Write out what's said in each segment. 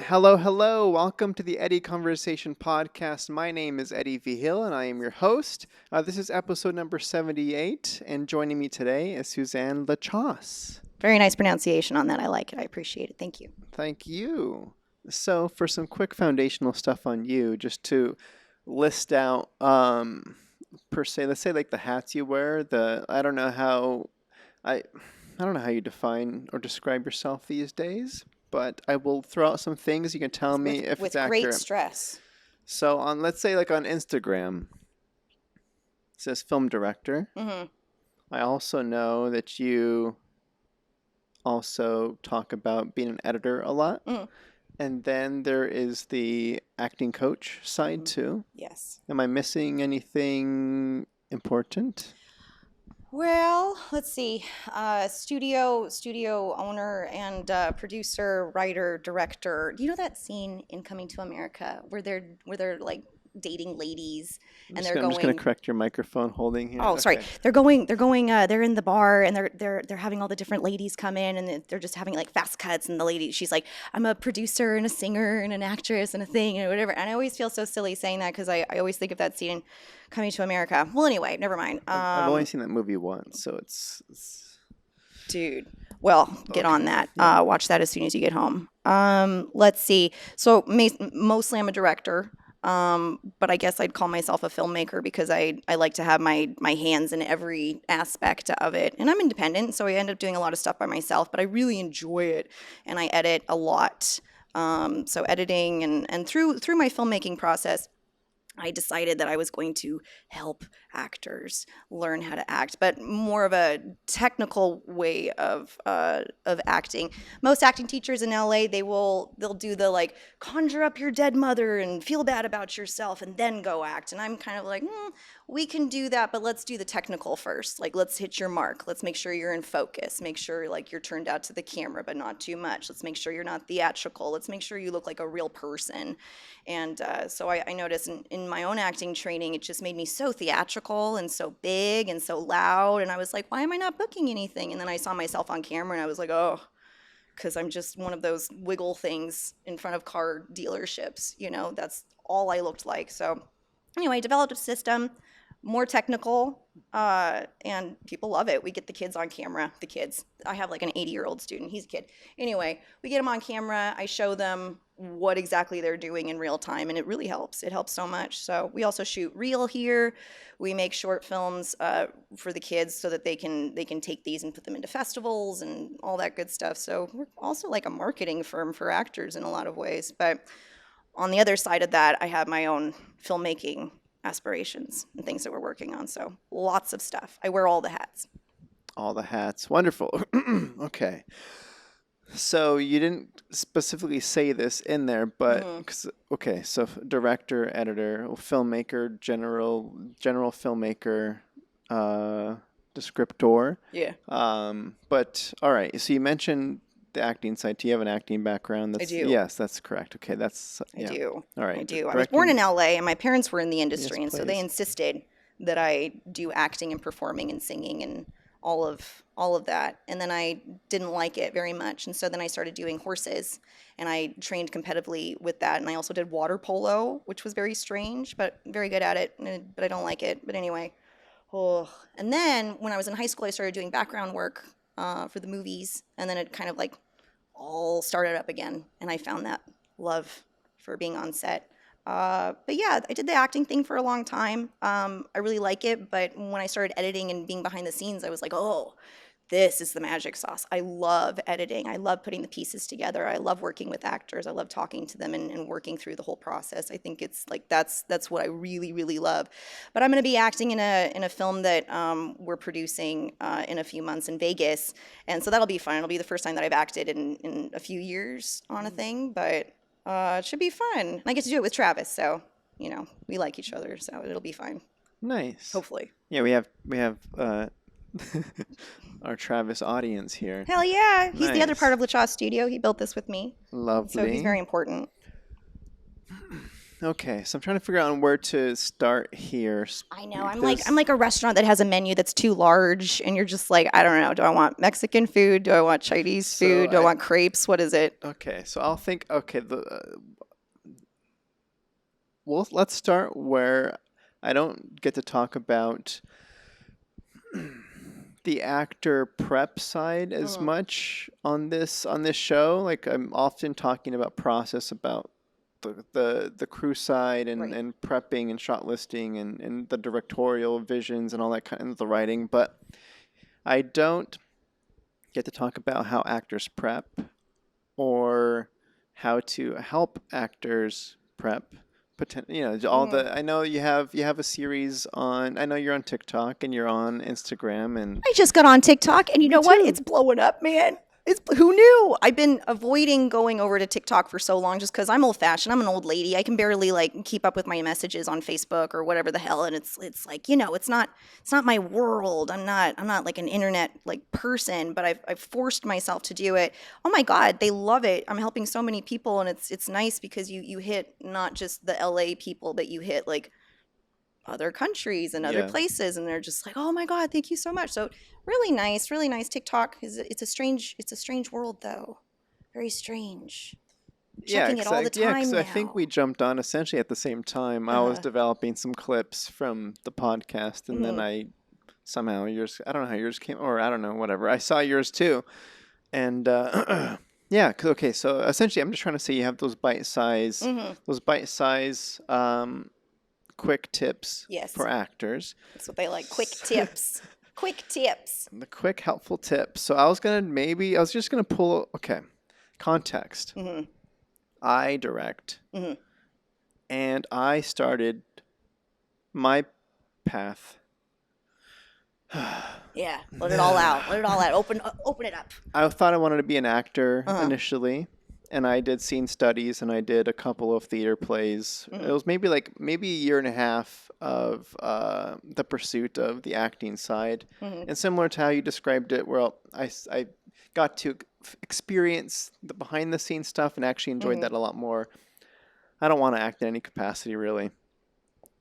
Hello, hello. Welcome to the Eddie Conversation Podcast. My name is Eddie Vigil, and I am your host. This is episode number 78, and joining me today is Suzanne LaChasse. Very nice pronunciation on that. I like it. I appreciate it. Thank you. Thank you. So, for some quick foundational stuff on you, just to list out, per se, let's say like the hats you wear. I don't know how you define or describe yourself these days. But I will throw out some things. You can tell me if it's accurate. With great stress. So let's say like on Instagram, it says film director. Mm-hmm. I also know that you also talk about being an editor a lot. Mm. And then there is the acting coach side too. Yes. Am I missing anything important? Well, let's see. Studio owner and producer, writer, director. Do you know that scene in Coming to America where they're like dating ladies and I'm just going to correct your microphone holding here. Oh, okay. Sorry. They're in the bar and they're having all the different ladies come in and they're just having like fast cuts and the lady, she's like, I'm a producer and a singer and an actress and a thing and whatever. And I always feel so silly saying that because I always think of that scene in Coming to America. Well, anyway, never mind. I've only seen that movie once, so it's... Dude. Well, get on that. Watch that as soon as you get home. Let's see. So mostly I'm a director. But I guess I'd call myself a filmmaker because I like to have my hands in every aspect of it. And I'm independent, so I end up doing a lot of stuff by myself, but I really enjoy it. And I edit a lot. So editing and through my filmmaking process, I decided that I was going to help actors learn how to act, but more of a technical way of acting. Most acting teachers in LA, they'll do the like conjure up your dead mother and feel bad about yourself and then go act. And I'm kind of like, we can do that, but let's do the technical first. Like, let's hit your mark. Let's make sure you're in focus. Make sure like you're turned out to the camera, but not too much. Let's make sure you're not theatrical. Let's make sure you look like a real person. And so I noticed in my own acting training, it just made me so theatrical and so big and so loud. And I was like, why am I not booking anything? And then I saw myself on camera and I was like, oh, because I'm just one of those wiggle things in front of car dealerships. You know, that's all I looked like. So anyway, I developed a system, more technical, and people love it. We get the kids on camera, I have like an 80-year-old student. He's a kid. Anyway, we get them on camera. I show them what exactly they're doing in real time, and it really helps. It helps so much. So we also shoot reel here. We make short films for the kids so that they can take these and put them into festivals and all that good stuff. So we're also like a marketing firm for actors in a lot of ways. But on the other side of that, I have my own filmmaking aspirations and things that we're working on. So lots of stuff. I wear all the hats. All the hats. Wonderful. Okay. So you didn't specifically say this in there, but okay. So director, editor, filmmaker, general filmmaker, descriptor. Yeah. But all right. So you mentioned the acting side. Do you have an acting background? I do. Yes, that's correct. Okay, that's... Yeah. I do. All right. I do. I was born in LA, and my parents were in the industry, and so they insisted that I do acting and performing and singing and all of that. And then I didn't like it very much, and so then I started doing horses, and I trained competitively with that, and I also did water polo, which was very strange, but very good at it, but I don't like it. But anyway. And then when I was in high school, I started doing background work for the movies, and then it kind of like all started up again, and I found that love for being on set. But yeah, I did the acting thing for a long time. I really like it, but when I started editing and being behind the scenes, I was like, oh, this is the magic sauce. I love editing. I love putting the pieces together. I love working with actors. I love talking to them and working through the whole process. I think it's like that's what I really, really love. But I'm going to be acting in a film that we're producing in a few months in Vegas, and so that'll be fun. It'll be the first time that I've acted in a few years on a thing, but it should be fun. And I get to do it with Travis, so you know we like each other, so it'll be fine. Nice. Hopefully. Yeah, we have. Our Travis audience here. Hell yeah. He's the other part of LaChasse Studio. He built this with me. Lovely. So he's very important. Okay, so I'm trying to figure out on where to start here. I know. I'm This, like a restaurant that has a menu that's too large, and you're just like, I don't know. Do I want Mexican food? Do I want Chinese so food? Do I want crepes? What is it? okay, so I'll think. Okay, well, let's start where I don't get to talk about the actor prep side as Mm, much on this show. Like I'm often talking about process, about the crew side and, right. and prepping and shot listing and the directorial visions and all that kind of the writing, but I don't get to talk about how actors prep or how to help actors prep. All Mm. the I know you have a series on. I know you're on TikTok and you're on Instagram and I just got on TikTok, and you me know what? too. It's blowing up, man. It's who knew? I've been avoiding going over to TikTok for so long just because I'm old fashioned. I'm an old lady. I can barely like keep up with my messages on Facebook or whatever the hell. And it's like it's not my world. I'm not like an internet like person. But I've forced myself to do it. Oh my God, they love it. I'm helping so many people, and it's nice because you hit not just the LA people, but you hit like other countries and other Yeah. places, and they're just like, oh my God, thank you so much. So really nice. TikTok is it's a strange world though, very strange. Yeah, Checking it all the because time I think we now. jumped on essentially at the same time. I was uh developing some clips from the podcast, and then mhm. I somehow yours. I don't know how yours came, or I don't know, whatever. I saw yours too, and yeah. Okay, so essentially, I'm just trying to say you have Mhm. those bite size, quick tips Yes, for actors. that's what they like. Quick tips. The quick helpful tips. So I was just gonna pull. Okay, context. Mhm. I direct, Mhm. and I started my path. Yeah, let it all out. Let it all out. Open it up. I thought I wanted to be an actor Uh-huh. initially, and I did scene studies and I did a couple of theater plays. It Mhm. was maybe a year and a half of the pursuit of the acting side, Mhm. and similar to how you described it, well, I got to experience the behind the scenes stuff and actually enjoyed Mhm. that a lot more. I don't want to act in any capacity really.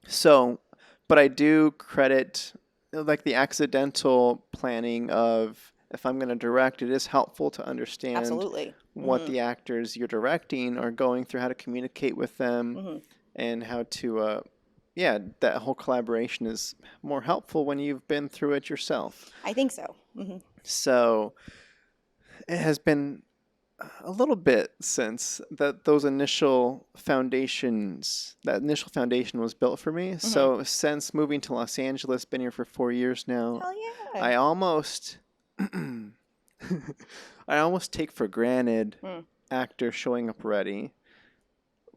So, but I do credit like the accidental planning of if I'm going to direct, it is helpful to understand Absolutely. what Mhm. the actors you're directing are going through, how to communicate with them, Mhm. and how to, yeah, that whole collaboration is more helpful when you've been through it yourself. I think so. Mhm. So it has been a little bit since that initial foundation was built for me. Mhm. So since moving to Los Angeles, been here for 4 years now, Hell yeah. I almost I almost take for granted Mm. actors showing up ready.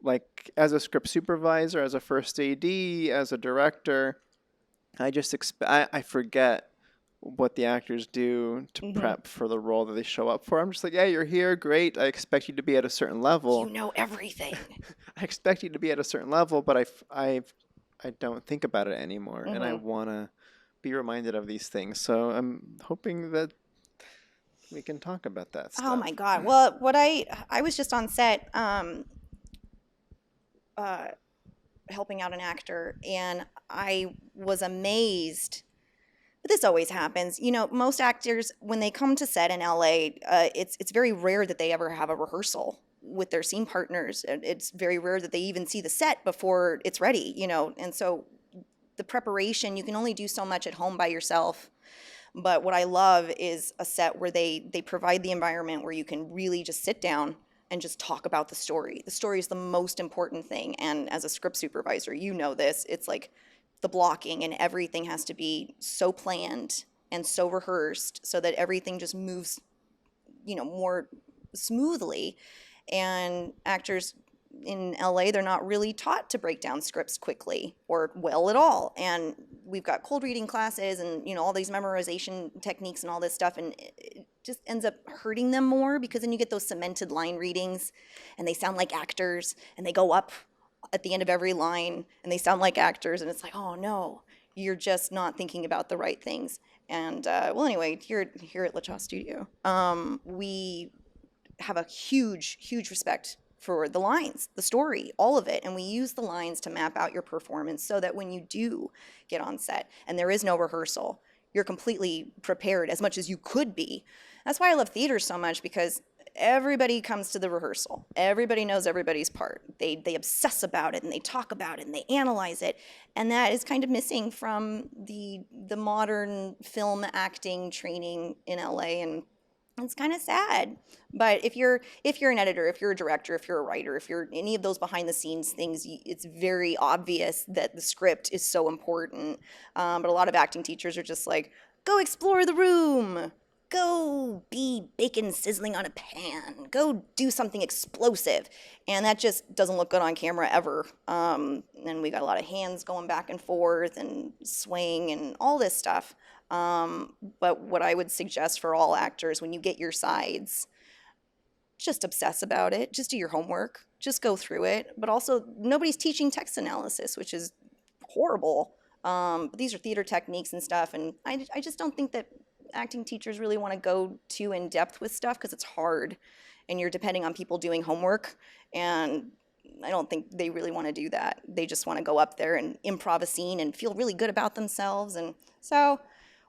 Like as a script supervisor, as a first AD, as a director, I forget what the actors do to Mhm. prep for the role that they show up for. I'm just like, yeah, you're here, great. I expect you to be at a certain You level. know everything. I expect you to be at a certain level, but I don't think about it anymore, and I Mhm. want to be reminded of these things. So I'm hoping that we can talk about that Oh stuff. my God. Well, what I was just on set uh, helping out an actor, and I was amazed. But this always happens. You know, most actors when they come to set in LA, it's very rare that they ever have a rehearsal with their scene partners. It's very rare that they even see the set before it's ready. You know, and so the preparation you can only do so much at home by yourself. But what I love is a set where they provide the environment where you can really just sit down and just talk about the story. The story is the most important thing. And as a script supervisor, you know this. It's like the blocking and everything has to be so planned and so rehearsed so that everything just moves, more smoothly. And actors in LA, they're not really taught to break down scripts quickly or well at all. And we've got cold reading classes and all these memorization techniques and all this stuff, and it just ends up hurting them more because then you get those cemented line readings, and they sound like actors, and they go up at the end of every line, and they sound like actors, and it's like, oh no, you're just not thinking about the right things. And well, anyway, here at LaChasse Studio, we have a huge respect for the lines, the story, all of it. And we use the lines to map out your performance so that when you do get on set and there is no rehearsal, you're completely prepared as much as you could be. That's why I love theater so much, because everybody comes to the rehearsal. Everybody knows everybody's part. They obsess about it and they talk about it and they analyze it. And that is kind of missing from the modern film acting training in LA, and it's kind of sad. But if you're an editor, if you're a director, if you're a writer, if you're any of those behind the scenes things, it's very obvious that the script is so important. But a lot of acting teachers are just like, go explore the room. Go be bacon sizzling on a pan. Go do something explosive. And that just doesn't look good on camera ever. And we got a lot of hands going back and forth and swaying and all this stuff. But what I would suggest for all actors, when you get your sides, just obsess about it. Just do your homework. Just go through it. But also, nobody's teaching text analysis, which is horrible. But these are theater techniques and stuff. And I just don't think that acting teachers really want to go too in depth with stuff, because it's hard and you're depending on people doing homework, and I don't think they really want to do that. They just want to go up there and improv a scene and feel really good about themselves. And so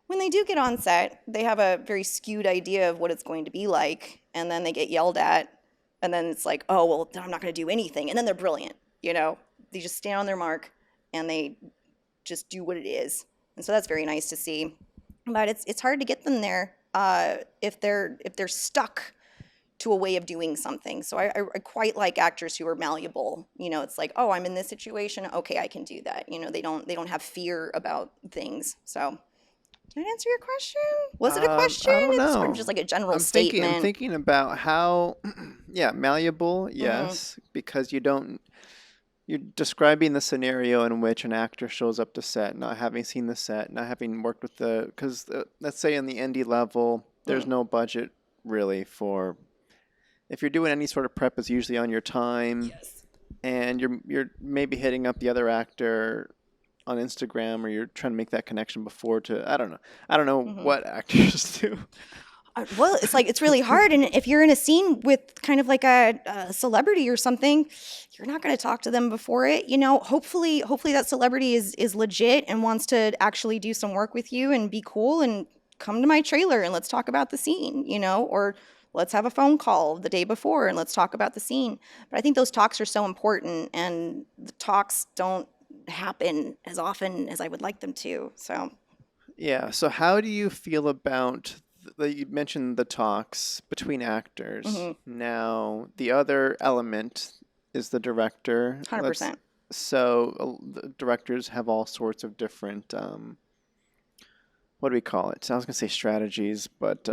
when they do get on set, they have a very skewed idea of what it's going to be like, and then they get yelled at, and then it's like, oh, well, then I'm not going to do anything. And then they're brilliant, they just stand on their mark and they just do what it is. And so that's very nice to see. But it's hard to get them there if they're stuck to a way of doing something. So I quite like actors who are malleable. It's like, oh, I'm in this situation. Okay, I can do that. They don't have fear about things. So did I answer your question? Was it a question? I don't know. It's sort of just like a general statement. I'm thinking about how, yeah, malleable, yes, because you're describing the scenario in which an actor shows up to set, not having seen the set, not having worked with because let's say on the indie level, there's no budget really for, if you're doing any sort of prep, it's usually on your time. Yes. And you're maybe hitting up the other actor on Instagram, or you're trying to make that connection before I don't know what actors do. Well, it's like, it's really hard. And if you're in a scene with kind of like a celebrity or something, you're not going to talk to them before it. Hopefully that celebrity is legit and wants to actually do some work with you and be cool and come to my trailer and let's talk about the scene, or let's have a phone call the day before and let's talk about the scene. But I think those talks are so important, and the talks don't happen as often as I would like them to. So, yeah. So how do you feel about you mentioned the talks between actors. Now, the other element is the director. 100%. So the directors have all sorts of different, what do we call it? So I was going to say strategies, but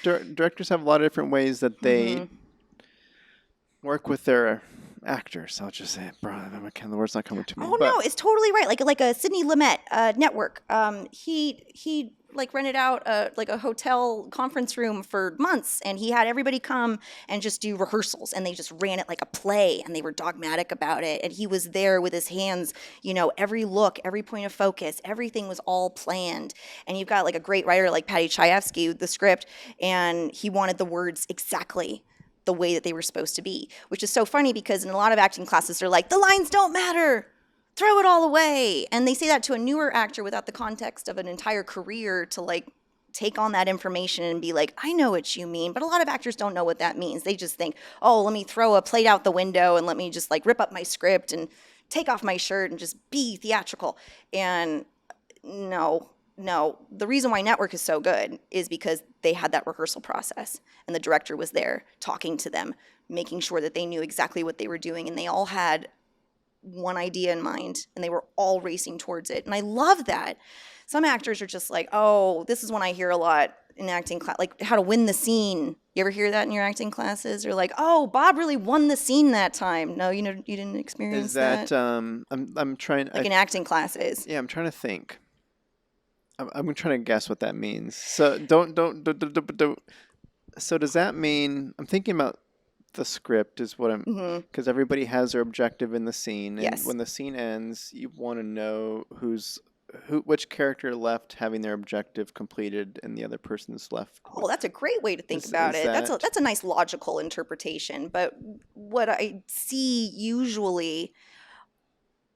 directors have a lot of different ways that they work with their actors. I'll just say it, bro. The word's not coming to me. Oh, no, it's totally right. Like a Sidney Lumet network. He rented out a hotel conference room for months, and he had everybody come and just do rehearsals, and they just ran it like a play, and they were dogmatic about it. And he was there with his hands, every look, every point of focus, everything was all planned. And you've got like a great writer like Patty Chayefsky, the script, and he wanted the words exactly the way that they were supposed to be, which is so funny because in a lot of acting classes, they're like, the lines don't matter. Throw it all away. And they say that to a newer actor without the context of an entire career to take on that information and be like, I know what you mean. But a lot of actors don't know what that means. They just think, oh, let me throw a plate out the window and let me just rip up my script and take off my shirt and just be theatrical. And no, the reason why Network is so good is because they had that rehearsal process and the director was there talking to them, making sure that they knew exactly what they were doing, and they all had one idea in mind and they were all racing towards it. And I love that. Some actors are just like, oh, this is one I hear a lot in acting class, like how to win the scene. You ever hear that in your acting classes? Or like, oh, Bob really won the scene that time. No, you didn't experience that. Is that I'm trying in acting classes. Yeah, I'm trying to think. I'm trying to guess what that means. So don't. So does that mean I'm thinking about the script is what I'm because everybody has their objective in the scene, and yes. when the scene ends, you want to know who's which character left having their objective completed and the other person's left Oh, that's a great way to think about is it. that That's a nice logical interpretation. But what I see usually,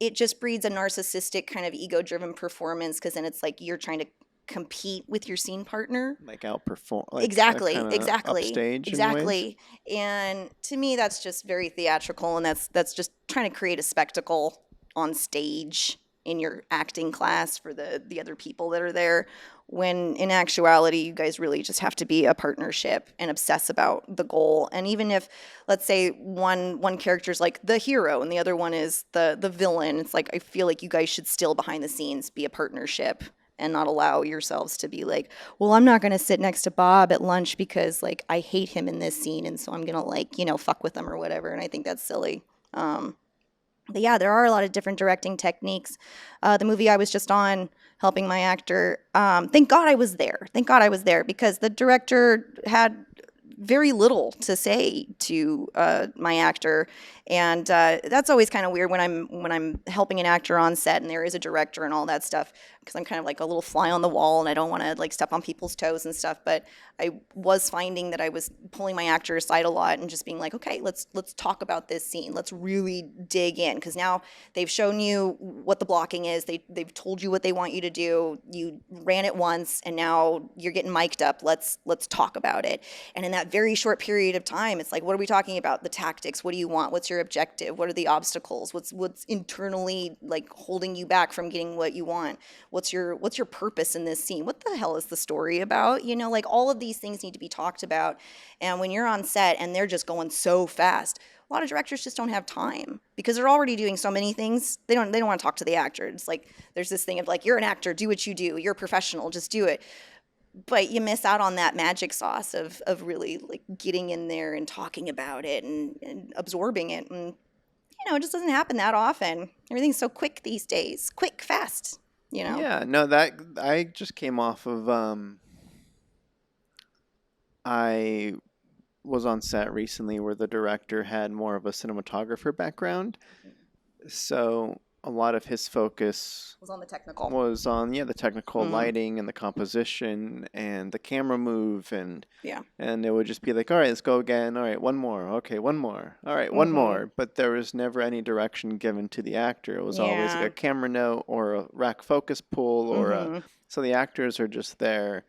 it just breeds a narcissistic kind of ego-driven performance because then it's like you're trying to compete with your scene partner. like outperform, like Exactly, kind of exactly, upstage in ways? exactly. And to me, that's just very theatrical, and that's just trying to create a spectacle on stage in your acting class for the other people that are there. When in actuality, you guys really just have to be a partnership and obsess about the goal. And even if, let's say, one character's like the hero and the other one is the villain, it's like I feel like you guys should still behind the scenes be a partnership and not allow yourselves to be like, well, I'm not going to sit next to Bob at lunch because like I hate him in this scene, and so I'm going to like, fuck with him or whatever. And I think that's silly. But yeah, there are a lot of different directing techniques. The movie I was just on helping my actor, thank God I was there. Thank God I was there because the director had very little to say to my actor, and that's always kind of weird when I'm helping an actor on set and there is a director and all that stuff, because I'm kind of like a little fly on the wall and I don't want to like step on people's toes and stuff. But I was finding that I was pulling my actor aside a lot and just being like, okay, let's talk about this scene. Let's really dig in, because now they've shown you what the blocking is. They've told you what they want you to do. You ran it once and now you're getting mic'd up. Let's talk about it. And in that very short period of time, it's like, what are we talking about? The tactics. What do you want? What's your objective? What are the obstacles? What's internally like holding you back from getting what you want? What's your purpose in this scene? What the hell is the story about? Like all of these things need to be talked about. And when you're on set and they're just going so fast, a lot of directors just don't have time because they're already doing so many things. They don't want to talk to the actor. It's like there's this thing of like, you're an actor, do what you do. You're a professional, just do it. But you miss out on that magic sauce of really like getting in there and talking about it and absorbing it. And it just doesn't happen that often. Everything's so quick these days. Quick, fast, Yeah, no, that I just came off of I was on set recently where the director had more of a cinematographer background. So a lot of his focus was on the technical. Was on the technical Mhm. lighting and the composition and the camera move and Yeah. and it would just be like, all right, let's go again. All right, one more. Okay, one more. All right, one Mhm. more. But there was never any direction given to the actor. It was always like Yeah. a camera note or a rack focus pull or Mhm. so the actors are just there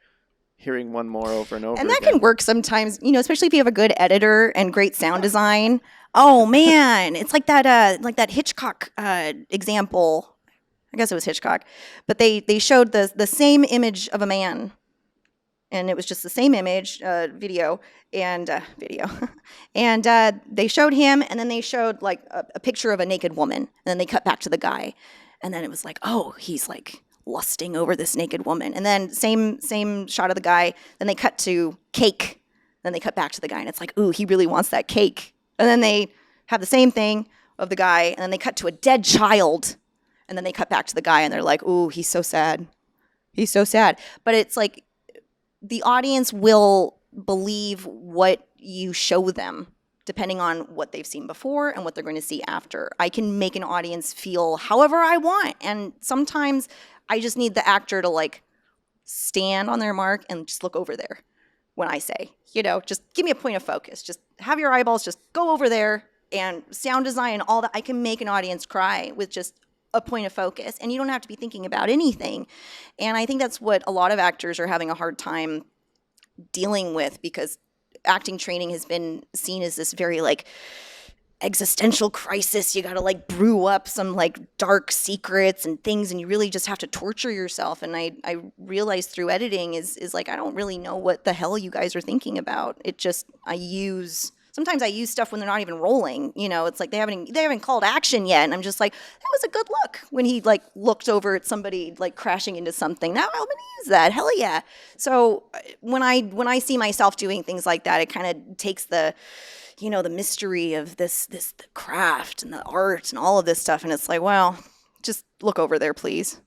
hearing one more over and over And that again. can work sometimes, especially if you have a good editor and great sound design. Oh man, it's like that Hitchcock example. I guess it was Hitchcock, but they showed the same image of a man, and it was just the same image, video, and and they showed him, and then they showed like a picture of a naked woman, and then they cut back to the guy, and then it was like, oh, he's like lusting over this naked woman, and then same shot of the guy, then they cut to cake, then they cut back to the guy, and it's like, ooh, he really wants that cake, and then they have the same thing of the guy, and then they cut to a dead child, and then they cut back to the guy, and they're like, ooh, he's so sad, but it's like the audience will believe what you show them depending on what they've seen before and what they're going to see after. I can make an audience feel however I want, and sometimes I just need the actor to like stand on their mark and just look over there when I say, just give me a point of focus. Just have your eyeballs just go over there, and sound design and all that. I can make an audience cry with just a point of focus, and you don't have to be thinking about anything. And I think that's what a lot of actors are having a hard time dealing with, because acting training has been seen as this very like existential crisis. You got to like brew up some like dark secrets and things, and you really just have to torture yourself. And I realized through editing is like, I don't really know what the hell you guys are thinking about. Sometimes I use stuff when they're not even rolling. It's like they haven't called action yet, and I'm just like, that was a good look when he like looked over at somebody like crashing into something. Now I'm gonna use that. Hell yeah! So when I see myself doing things like that, it kind of takes the the mystery of this the craft and the art and all of this stuff, and it's like, well, just look over there, please.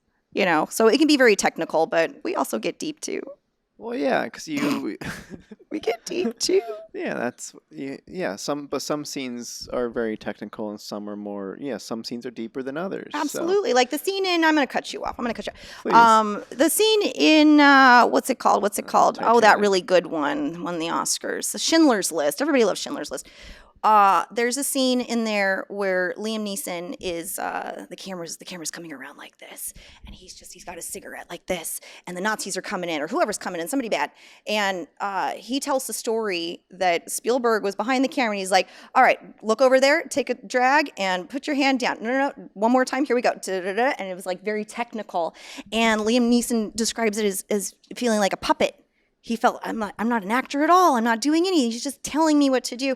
So it can be very technical, but we also get deep too. Well, yeah, because you, We get deep too. yeah, yeah. Some scenes are very technical, and some are more. Yeah, some scenes are deeper than others. So Absolutely. Like the scene in, I'm going to cut you off. I'm going to cut you off. please, The scene in, what's it called? What's it called? Oh, that Titanic. really good one won the Oscars. The Schindler's List. Everybody loves Schindler's List. There's a scene in there where Liam Neeson is the camera's coming around like this, and he's got a cigarette like this, and the Nazis are coming in, or whoever's coming in, somebody bad, and he tells the story that Spielberg was behind the camera, and he's like, all right, look over there, take a drag, and put your hand down. No, one more time, here we go. Da-da-da. And it was like very technical, and Liam Neeson describes it as feeling like a puppet. He felt, I'm not an actor at all. I'm not doing anything. He's just telling me what to do.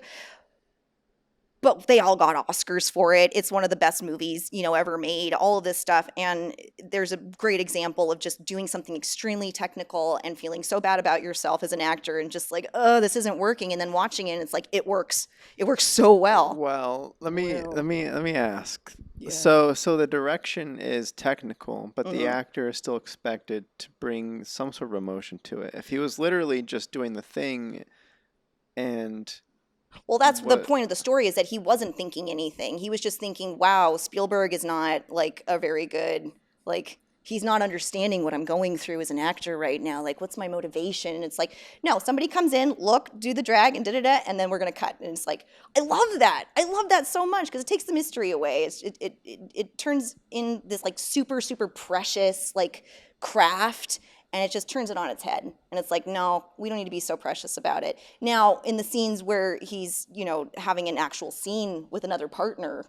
But they all got Oscars for it. It's one of the best movies, ever made, all of this stuff. And there's a great example of just doing something extremely technical and feeling so bad about yourself as an actor and just like, oh, this isn't working. And then watching it, and it's like, it works. It works so well. Well, let me ask. Yeah. So the direction is technical, but the actor is still expected to bring some sort of emotion to it. If he was literally just doing the thing, and Well, that's the point of the story, is that he wasn't thinking anything. He was just thinking, wow, Spielberg is not like a very good, like, he's not understanding what I'm going through as an actor right now. Like, what's my motivation? And it's like, no, somebody comes in, look, do the drag and da-da-da, and then we're going to cut. And it's like, I love that. I love that so much because it takes the mystery away. It turns in this like super, super precious like craft, and it just turns it on its head. And it's like, no, we don't need to be so precious about it. Now, in the scenes where he's, having an actual scene with another partner,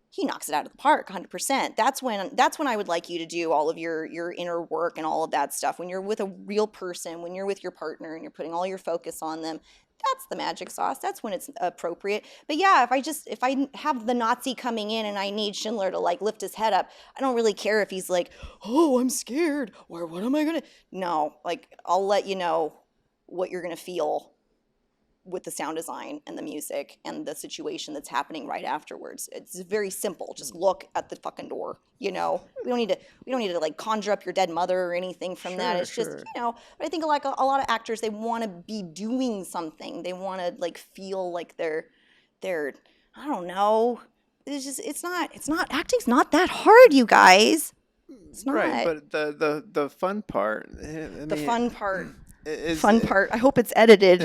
he knocks it out of the park 100%. That's when I would like you to do all of your inner work and all of that stuff. When you're with a real person, when you're with your partner and you're putting all your focus on them, that's the magic sauce. That's when it's appropriate. But yeah, if I have the Nazi coming in and I need Schindler to like lift his head up, I don't really care if he's like, oh, I'm scared, or what am I gonna? No, like I'll let you know what you're gonna feel with the sound design and the music and the situation that's happening right afterwards. It's very simple. Just look at the fucking door. We don't need to like conjure up your dead mother or anything from that. It's just, but I think like a lot of actors, they want to be doing something. They want to like feel like they're I don't know. It's not acting's not that hard, you guys. It's not. Right, but the fun part, fun part. I hope it's edited.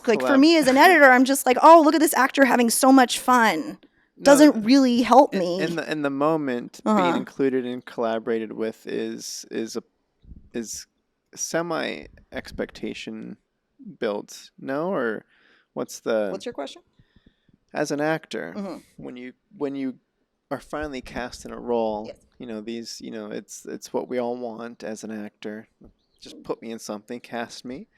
Like for me as an editor, I'm just like, oh, look at this actor having so much fun. Doesn't really help me. In the moment, being included and collaborated with is semi expectation built. No, or what's your question? As an actor, when you are finally cast in a role, yes. It's what we all want as an actor. Just put me in something, cast me.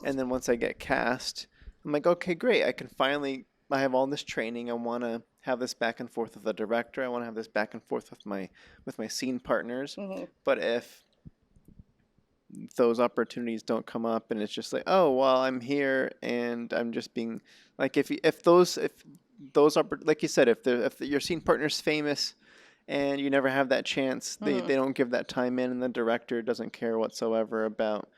And then once I get cast, I'm like, okay, great. I have all this training. I want to have this back and forth with the director. I want to have this back and forth with my scene partners. But if those opportunities don't come up and it's just like, oh, well, I'm here and I'm just being like, if those like you said, if your scene partner's famous and you never have that chance, they don't give that time in, and the director doesn't care whatsoever about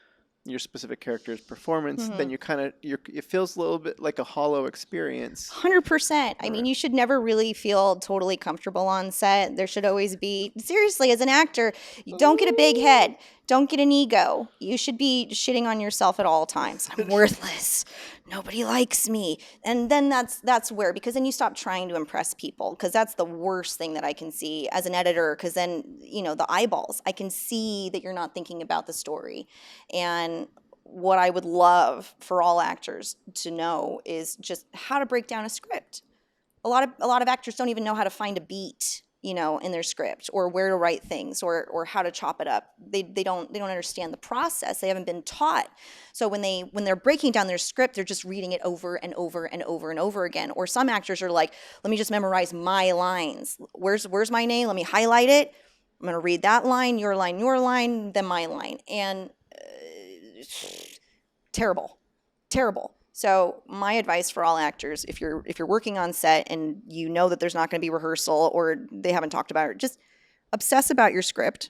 your specific character's performance, then it feels a little bit like a hollow experience. 100%. I mean, you should never really feel totally comfortable on set. There should always be, seriously, as an actor, you don't get a big head. Don't get an ego. You should be shitting on yourself at all times. I'm worthless. Nobody likes me. And then that's where, because then you stop trying to impress people, because that's the worst thing that I can see as an editor, because then, the eyeballs, I can see that you're not thinking about the story. And what I would love for all actors to know is just how to break down a script. A lot of actors don't even know how to find a beat, in their script, or where to write things, or how to chop it up. They don't understand the process. They haven't been taught. So when they're breaking down their script, they're just reading it over and over and over and over again. Or some actors are like, let me just memorize my lines. Where's my name? Let me highlight it. I'm going to read that line, your line, then my line. And terrible. So my advice for all actors, if you're working on set and you know that there's not going to be rehearsal or they haven't talked about it, just obsess about your script.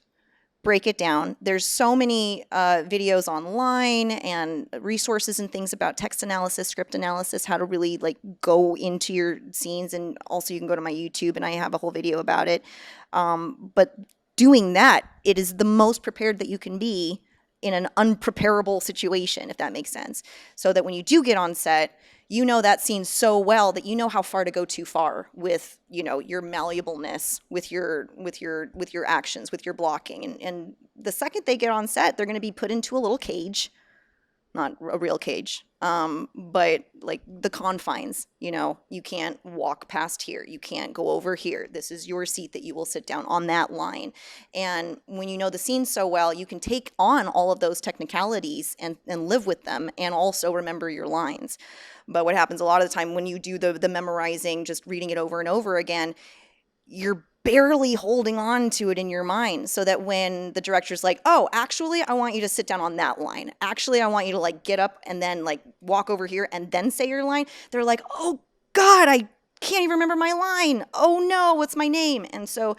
break it down. There's so many videos online and resources and things about text analysis, script analysis, how to really like go into your scenes. And also you can go to my YouTube and I have a whole video about it. But doing that, it is the most prepared that you can be in an unpreparable situation, if that makes sense. So that when you do get on set, you know that scene so well that you know how far to go too far with, you know, your malleableness, with your actions, with your blocking. And the second they get on set, they're going to be put into a little cage, not a real cage, but like the confines. You know, you can't walk past here, you can't go over here. This is your seat that you will sit down on that line. And when you know the scene so well, you can take on all of those technicalities and live with them, and also remember your lines. But what happens a lot of the time when you do the memorizing, just reading it over and over again, you're barely holding on to it in your mind, so that when the director's like, oh, actually, I want you to sit down on that line. Actually, I want you to like get up and then like walk over here and then say your line. They're like, oh God, I can't even remember my line. Oh no, what's my name? And so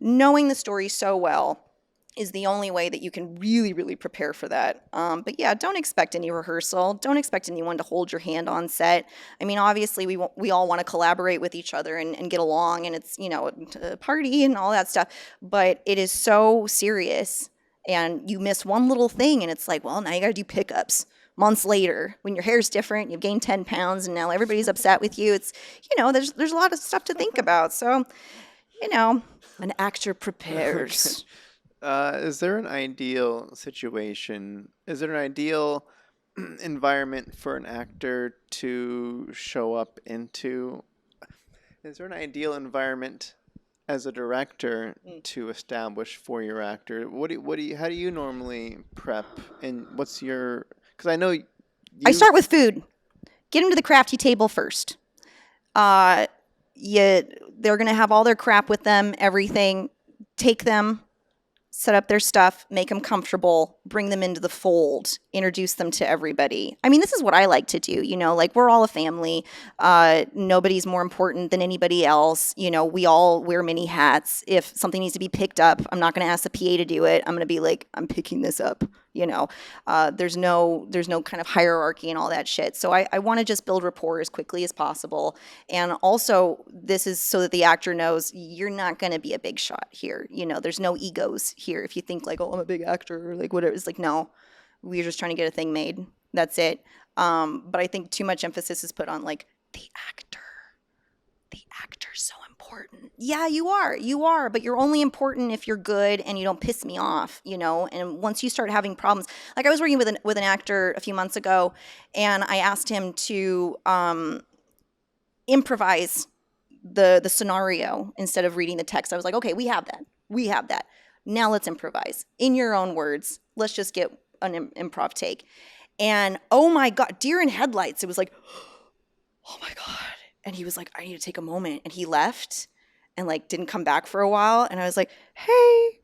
knowing the story so well is the only way that you can really, really prepare for that. But yeah, don't expect any rehearsal. Don't expect anyone to hold your hand on set. I mean, obviously, we all want to collaborate with each other and get along, and it's, you know, a party and all that stuff. But it is so serious, and you miss one little thing, and it's like, well, now you got to do pickups. Months later, when your hair's different, you've gained 10 pounds, and now everybody's upset with you. It's, you know, there's a lot of stuff to think about. So, you know, an actor prepares. Is there an ideal situation? Is there an ideal environment for an actor to show up into? Is there an ideal environment as a director to establish for your actor? How do you normally prep? And what's your? Because I know I start with food. Get them to the crafty table first. They're going to have all their crap with them, everything. Take them, set up their stuff, make them comfortable, bring them into the fold, introduce them to everybody. I mean, this is what I like to do, you know, like we're all a family. Nobody's more important than anybody else. You know, we all wear many hats. If something needs to be picked up, I'm not going to ask the PA to do it. I'm going to be like, I'm picking this up. You know, there's no kind of hierarchy and all that shit. So I want to just build rapport as quickly as possible. And also, this is so that the actor knows you're not going to be a big shot here. You know, there's no egos here. If you think like, oh, I'm a big actor or like whatever, it's like, no, we're just trying to get a thing made. That's it. But I think too much emphasis is put on like the actor. The actor's so important. Yeah, you are, but you're only important if you're good and you don't piss me off, you know. And once you start having problems, like I was working with an actor a few months ago, and I asked him to improvise the scenario instead of reading the text. I was like, okay, we have that. Now let's improvise in your own words. Let's just get an improv take. And oh my God, deer in headlights. It was like, oh my God. And he was like, I need to take a moment. And he left and like didn't come back for a while. And I was like, hey,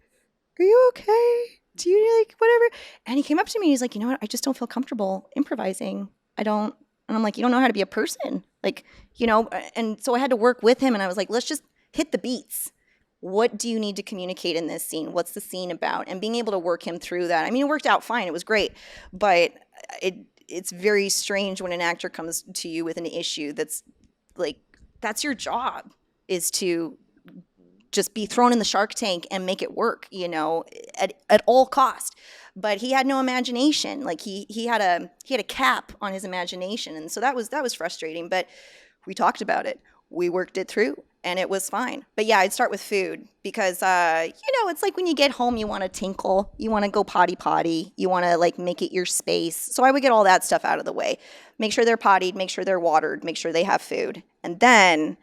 are you okay? Do you like whatever? And he came up to me and he's like, you know what? I just don't feel comfortable improvising. I don't. And I'm like, you don't know how to be a person. Like, you know, and so I had to work with him. And I was like, let's just hit the beats. What do you need to communicate in this scene? What's the scene about? And being able to work him through that. I mean, it worked out fine. It was great. But it's very strange when an actor comes to you with an issue that's like, that's your job, is to just be thrown in the shark tank and make it work, you know, at all cost. But he had no imagination. Like he had a cap on his imagination. And so that was frustrating, but we talked about it. We worked it through and it was fine. But yeah, I'd start with food because, you know, it's like when you get home, you want to tinkle, you want to go potty, you want to like make it your space. So I would get all that stuff out of the way. Make sure they're pottied, make sure they're watered, make sure they have food. And then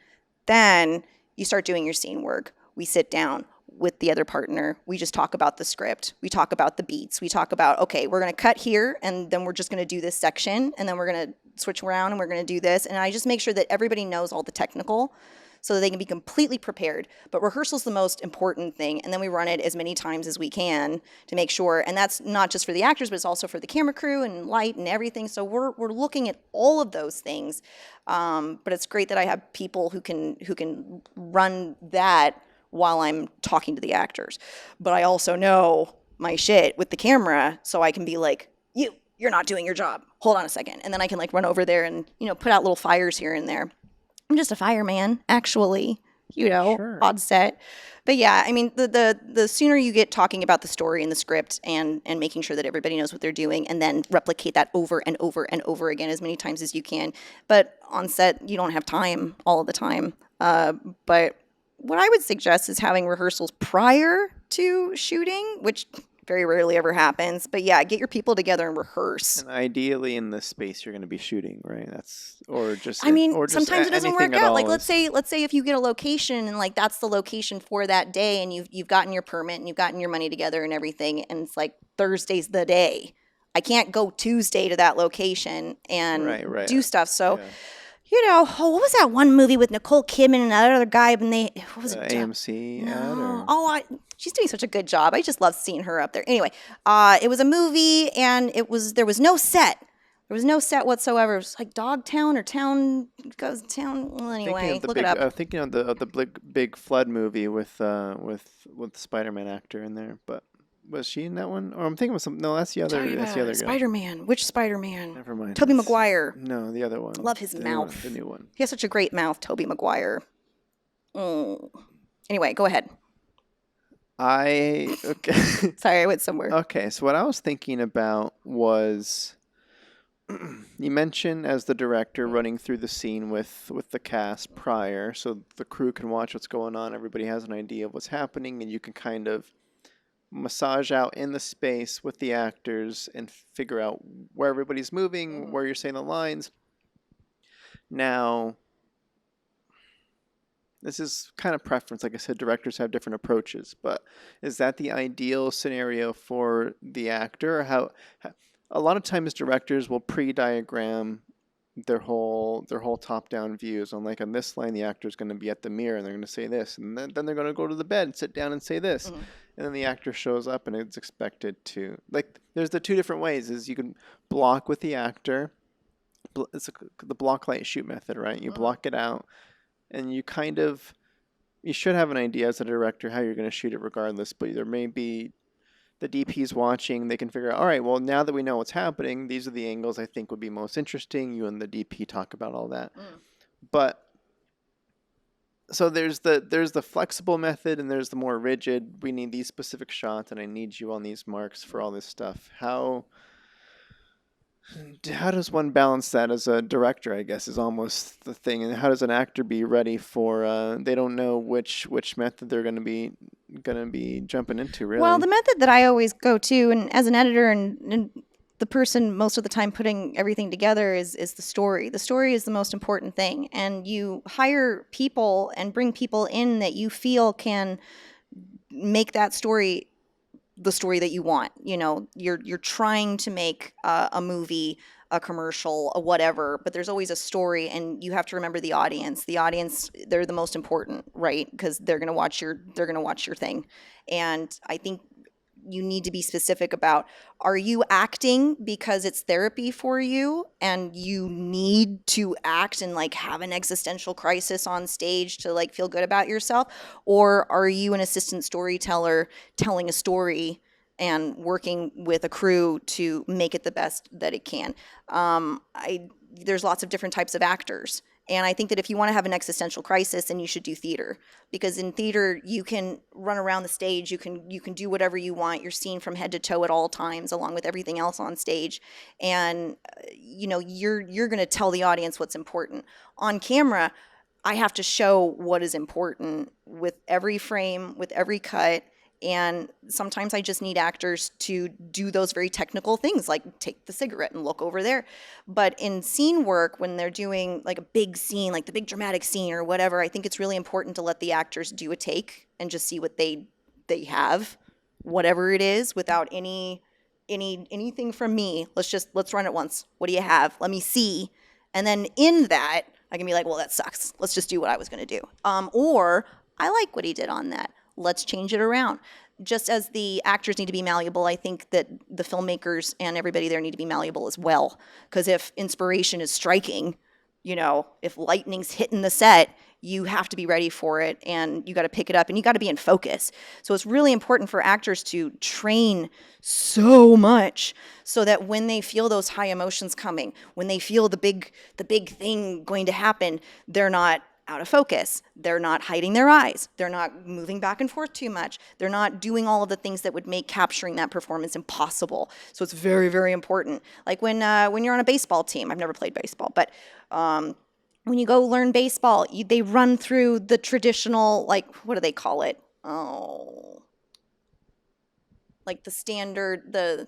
you start doing your scene work. We sit down with the other partner. We just talk about the script. We talk about the beats. We talk about, okay, we're going to cut here and then we're just going to do this section and then we're going to switch around and we're going to do this. And I just make sure that everybody knows all the technical so that they can be completely prepared. But rehearsal's the most important thing. And then we run it as many times as we can to make sure. And that's not just for the actors, but it's also for the camera crew and light and everything. So we're looking at all of those things. But it's great that I have people who can run that while I'm talking to the actors. But I also know my shit with the camera, so I can be like, you're not doing your job. Hold on a second. And then I can like run over there and, put out little fires here and there. I'm just a fireman, actually, Sure. odd set. But yeah, I mean, the sooner you get talking about the story and the script and making sure that everybody knows what they're doing, and then replicate that over and over and over again as many times as you can. But on set, you don't have time all of the time. But what I would suggest is having rehearsals prior to shooting, which very rarely ever happens. But yeah, get your people together and rehearse. And ideally in the space you're going to be shooting, right? Sometimes it doesn't work out. Like let's say if you get a location and like that's the location for that day, and you've gotten your permit and you've gotten your money together and everything, and it's like Thursday's the day. I can't go Tuesday to that location and do stuff. So. Yeah. What was that one movie with Nicole Kidman and that other guy? And what was it? AMC No. Ad? She's doing such a good job. I just love seeing her up there. Anyway, it was a movie, and there was no set. There was no set whatsoever. It was like Dogtown or Town Goes Town. Well, anyway, look it up. Thinking of the big flood movie with the Spider-Man actor in there, but. Was she in that one? Or I'm thinking of some. No, that's the other guy. Spider-Man. Which Spider-Man? Never mind. Tobey Maguire. No, the other one. Love his mouth. The new one. He has such a great mouth, Tobey Maguire. Anyway, go ahead. Okay. Sorry, I went somewhere. Okay, so what I was thinking about was, you mentioned as the director running through the scene with the cast prior, so the crew can watch what's going on. Everybody has an idea of what's happening, and you can kind of massage out in the space with the actors and figure out where everybody's moving, where you're saying the lines. Now, this is kind of preference. Like I said, directors have different approaches, but is that the ideal scenario for the actor? How a lot of times directors will pre-diagram their whole top-down views on, like, on this line the actor's going to be at the mirror and they're going to say this, and then they're going to go to the bed and sit down and say this. And then the actor shows up and it's expected to, like, there's the two different ways. Is you can block with the actor. It's the block, light, shoot method, right? You block it out, and you should have an idea as a director how you're going to shoot it regardless, but there may be the DP's watching. They can figure out, all right, well, now that we know what's happening, these are the angles I think would be most interesting. You and the DP talk about all that. But so there's the flexible method and there's the more rigid, we need these specific shots and I need you on these marks for all this stuff. How does one balance that as a director, I guess, is almost the thing. And how does an actor be ready for, they don't know which method they're going to be jumping into, really? Well, the method that I always go to, and as an editor and the person most of the time putting everything together is the story. The story is the most important thing. And you hire people and bring people in that you feel can make that story the story that you want. You're trying to make a movie, a commercial, a whatever, but there's always a story, and you have to remember the audience. The audience, they're the most important, right? Because they're going to watch your thing. And I think you need to be specific about, are you acting because it's therapy for you and you need to act and like have an existential crisis on stage to like feel good about yourself? Or are you an assistant storyteller telling a story and working with a crew to make it the best that it can? There's lots of different types of actors. And I think that if you want to have an existential crisis, then you should do theater, because in theater you can run around the stage, you can do whatever you want. You're seen from head to toe at all times, along with everything else on stage, and you're going to tell the audience what's important. On camera, I have to show what is important with every frame, with every cut. And sometimes I just need actors to do those very technical things, like take the cigarette and look over there. But in scene work, when they're doing like a big scene, like the big dramatic scene or whatever, I think it's really important to let the actors do a take and just see what they have, whatever it is, without anything from me. Let's run it once. What do you have? Let me see. And then in that, I can be like, well, that sucks. Let's just do what I was going to do. Or I like what he did on that. Let's change it around. Just as the actors need to be malleable, I think that the filmmakers and everybody there need to be malleable as well. Because if inspiration is striking, if lightning's hitting the set, you have to be ready for it, and you got to pick it up, and you got to be in focus. So it's really important for actors to train so much so that when they feel those high emotions coming, when they feel the big thing going to happen, they're not out of focus. They're not hiding their eyes. They're not moving back and forth too much. They're not doing all of the things that would make capturing that performance impossible. So it's very, very important. Like when you're on a baseball team, I've never played baseball, but when you go learn baseball, they run through the traditional, like, what do they call it? Oh, like the standard, the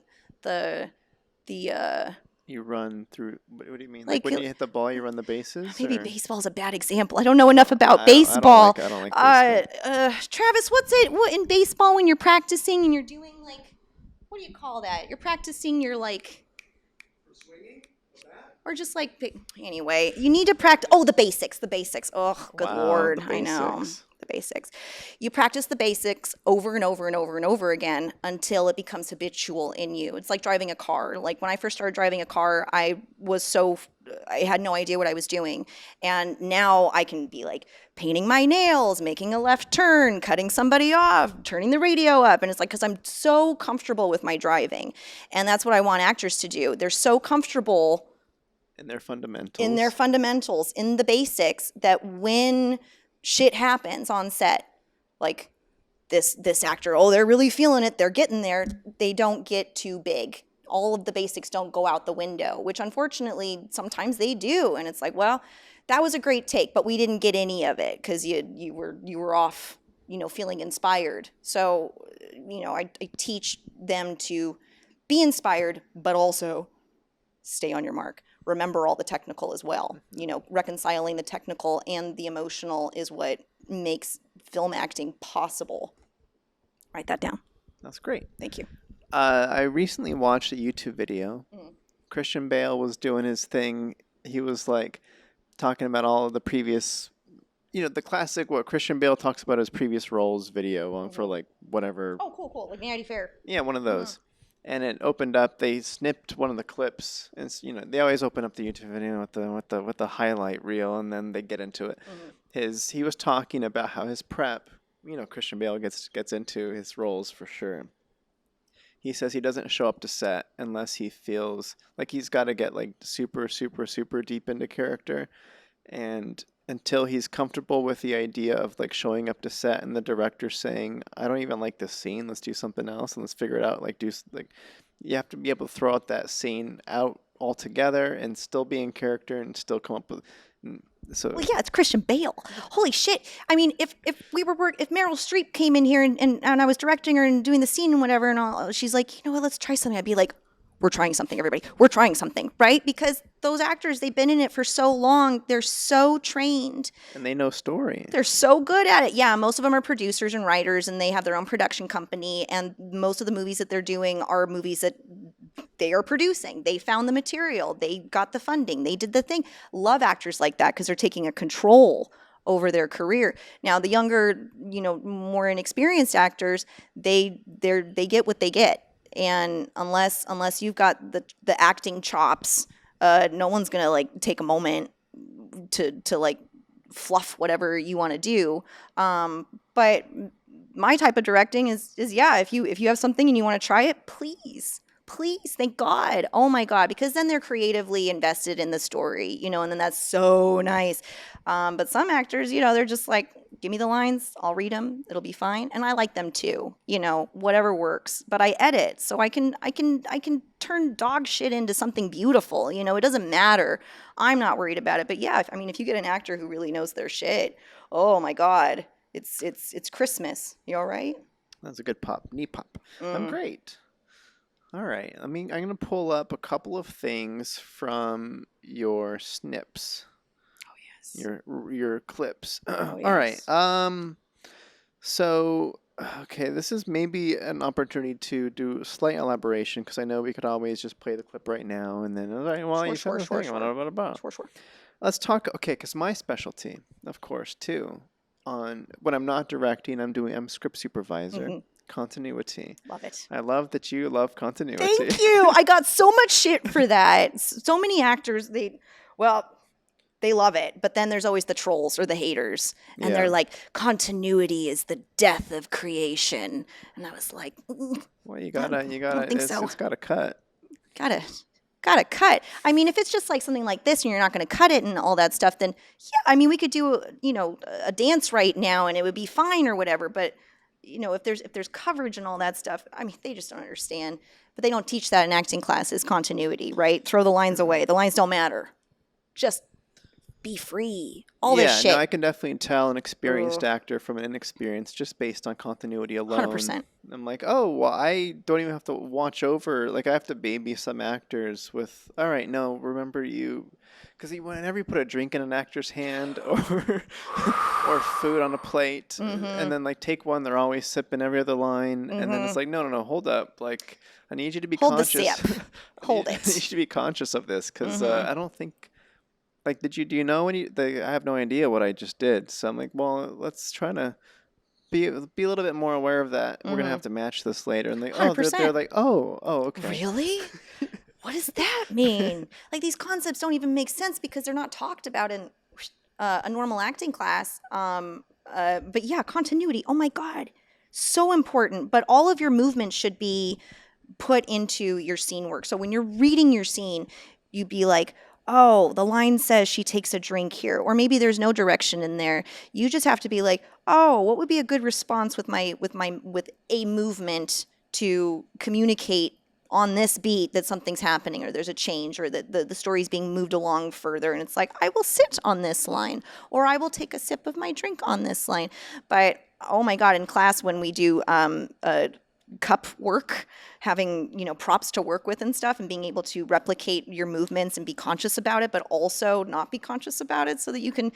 You run through. What do you mean? Like, When you hit the ball, you run the bases? maybe or? baseball's a bad example. I don't know enough about I baseball. don't like baseball. Travis, what in baseball when you're practicing and you're doing, like, what do you call that? You're practicing your, like, Swinging? or just like, anyway, you need to practice. Oh, the basics. Oh, good Wow, Lord. the I know. basics. The basics. You practice the basics over and over and over and over again until it becomes habitual in you. It's like driving a car. Like when I first started driving a car, I had no idea what I was doing. And now I can be like painting my nails, making a left turn, cutting somebody off, turning the radio up. And it's like, because I'm so comfortable with my driving. And that's what I want actors to do. They're so comfortable In their fundamentals. in the basics, that when shit happens on set, like this actor, they're really feeling it, they're getting there, they don't get too big. All of the basics don't go out the window, which unfortunately sometimes they do. And it's like, well, that was a great take, but we didn't get any of it because you were off, feeling inspired. So, I teach them to be inspired, but also stay on your mark. Remember all the technical as well. Reconciling the technical and the emotional is what makes film acting possible. Write that down. That's great. Thank you. I recently watched a YouTube video. Christian Bale was doing his thing. He was like talking about all of the previous, the classic what Christian Bale talks about his previous roles video for like whatever. Oh, cool. Like Vanity Fair. Yeah, one of those. And it opened up. They snipped one of the clips, and they always open up the YouTube video with the highlight reel, and then they get into it. He was talking about how his prep. Christian Bale gets into his roles for sure. He says he doesn't show up to set unless he feels like he's got to get like super, super, super deep into character, and until he's comfortable with the idea of like showing up to set and the director saying, I don't even like this scene, let's do something else and let's figure it out. You have to be able to throw out that scene out altogether and still be in character and still come up with. Well, yeah, it's Christian Bale. Holy shit! I mean, if Meryl Streep came in here and I was directing her and doing the scene and whatever, and all, she's like, let's try something. I'd be like, we're trying something, everybody. We're trying something, right? Because those actors, they've been in it for so long. They're so trained. And they know story. They're so good at it. Yeah, most of them are producers and writers, and they have their own production company. And most of the movies that they're doing are movies that they are producing. They found the material. They got the funding. They did the thing. Love actors like that because they're taking a control over their career. Now, the younger, more inexperienced actors, they get what they get. And unless you've got the acting chops, no one's gonna like take a moment to like fluff whatever you want to do. But my type of directing is if you have something and you want to try it, please, thank God. Oh my God, because then they're creatively invested in the story, and then that's so nice. But some actors, they're just like, give me the lines, I'll read them, it'll be fine. And I like them too, whatever works. But I edit, so I can turn dog shit into something beautiful. It doesn't matter. I'm not worried about it. But yeah, if you get an actor who really knows their shit, oh my God, it's Christmas. You all right? That's a good pop, knee pop. I'm great. All right. I'm going to pull up a couple of things from your snips. Your clips. Oh, yes. All right. So, okay, this is maybe an opportunity to do slight elaboration because I know we could always just play the clip right now and then, all right, well, Sure. Let's talk, okay, because my specialty, of course, too, when I'm not directing, I'm script supervisor. Continuity. Love it. I love that you love continuity. Thank you. I got so much shit for that. So many actors, They love it. But then there's always the trolls or the haters. And they're like, continuity is the death of creation. And I was like, Well, I don't think so. it's got to cut. Gotta cut. I mean, if it's just like something like this and you're not going to cut it and all that stuff, then yeah, I mean, we could do, a dance right now and it would be fine or whatever. But, if there's coverage and all that stuff, I mean, they just don't understand. But they don't teach that in acting classes, continuity, right? Throw the lines away. The lines don't matter. Just be free. All this shit. No, I can definitely tell an experienced actor from an inexperienced just based on continuity alone. 100%. I'm like, oh, well, I don't even have to watch over. Like, I have to baby some actors with, all right, no, remember you. Because whenever you put a drink in an actor's hand or or food on a plate, and then, like, take one, they're always sipping every other line. And then it's like, no, hold up. Like, I need you to be conscious. Hold the sip. Hold it. I need you to be conscious of this because I don't think. Like, do you know when I have no idea what I just did. So I'm like, well, let's try to be a little bit more aware of that. We're going to have to match this later. And they're like, oh, okay. Really? What does that mean? Like, these concepts don't even make sense because they're not talked about in a normal acting class. But yeah, continuity. Oh my God. So important. But all of your movement should be put into your scene work. So when you're reading your scene, you'd be like, oh, the line says she takes a drink here, or maybe there's no direction in there. You just have to be like, oh, what would be a good response with a movement to communicate on this beat that something's happening or there's a change or that the story's being moved along further. And it's like, I will sit on this line or I will take a sip of my drink on this line. But oh my God, in class when we do cup work, having props to work with and stuff, and being able to replicate your movements and be conscious about it, but also not be conscious about it, so that you can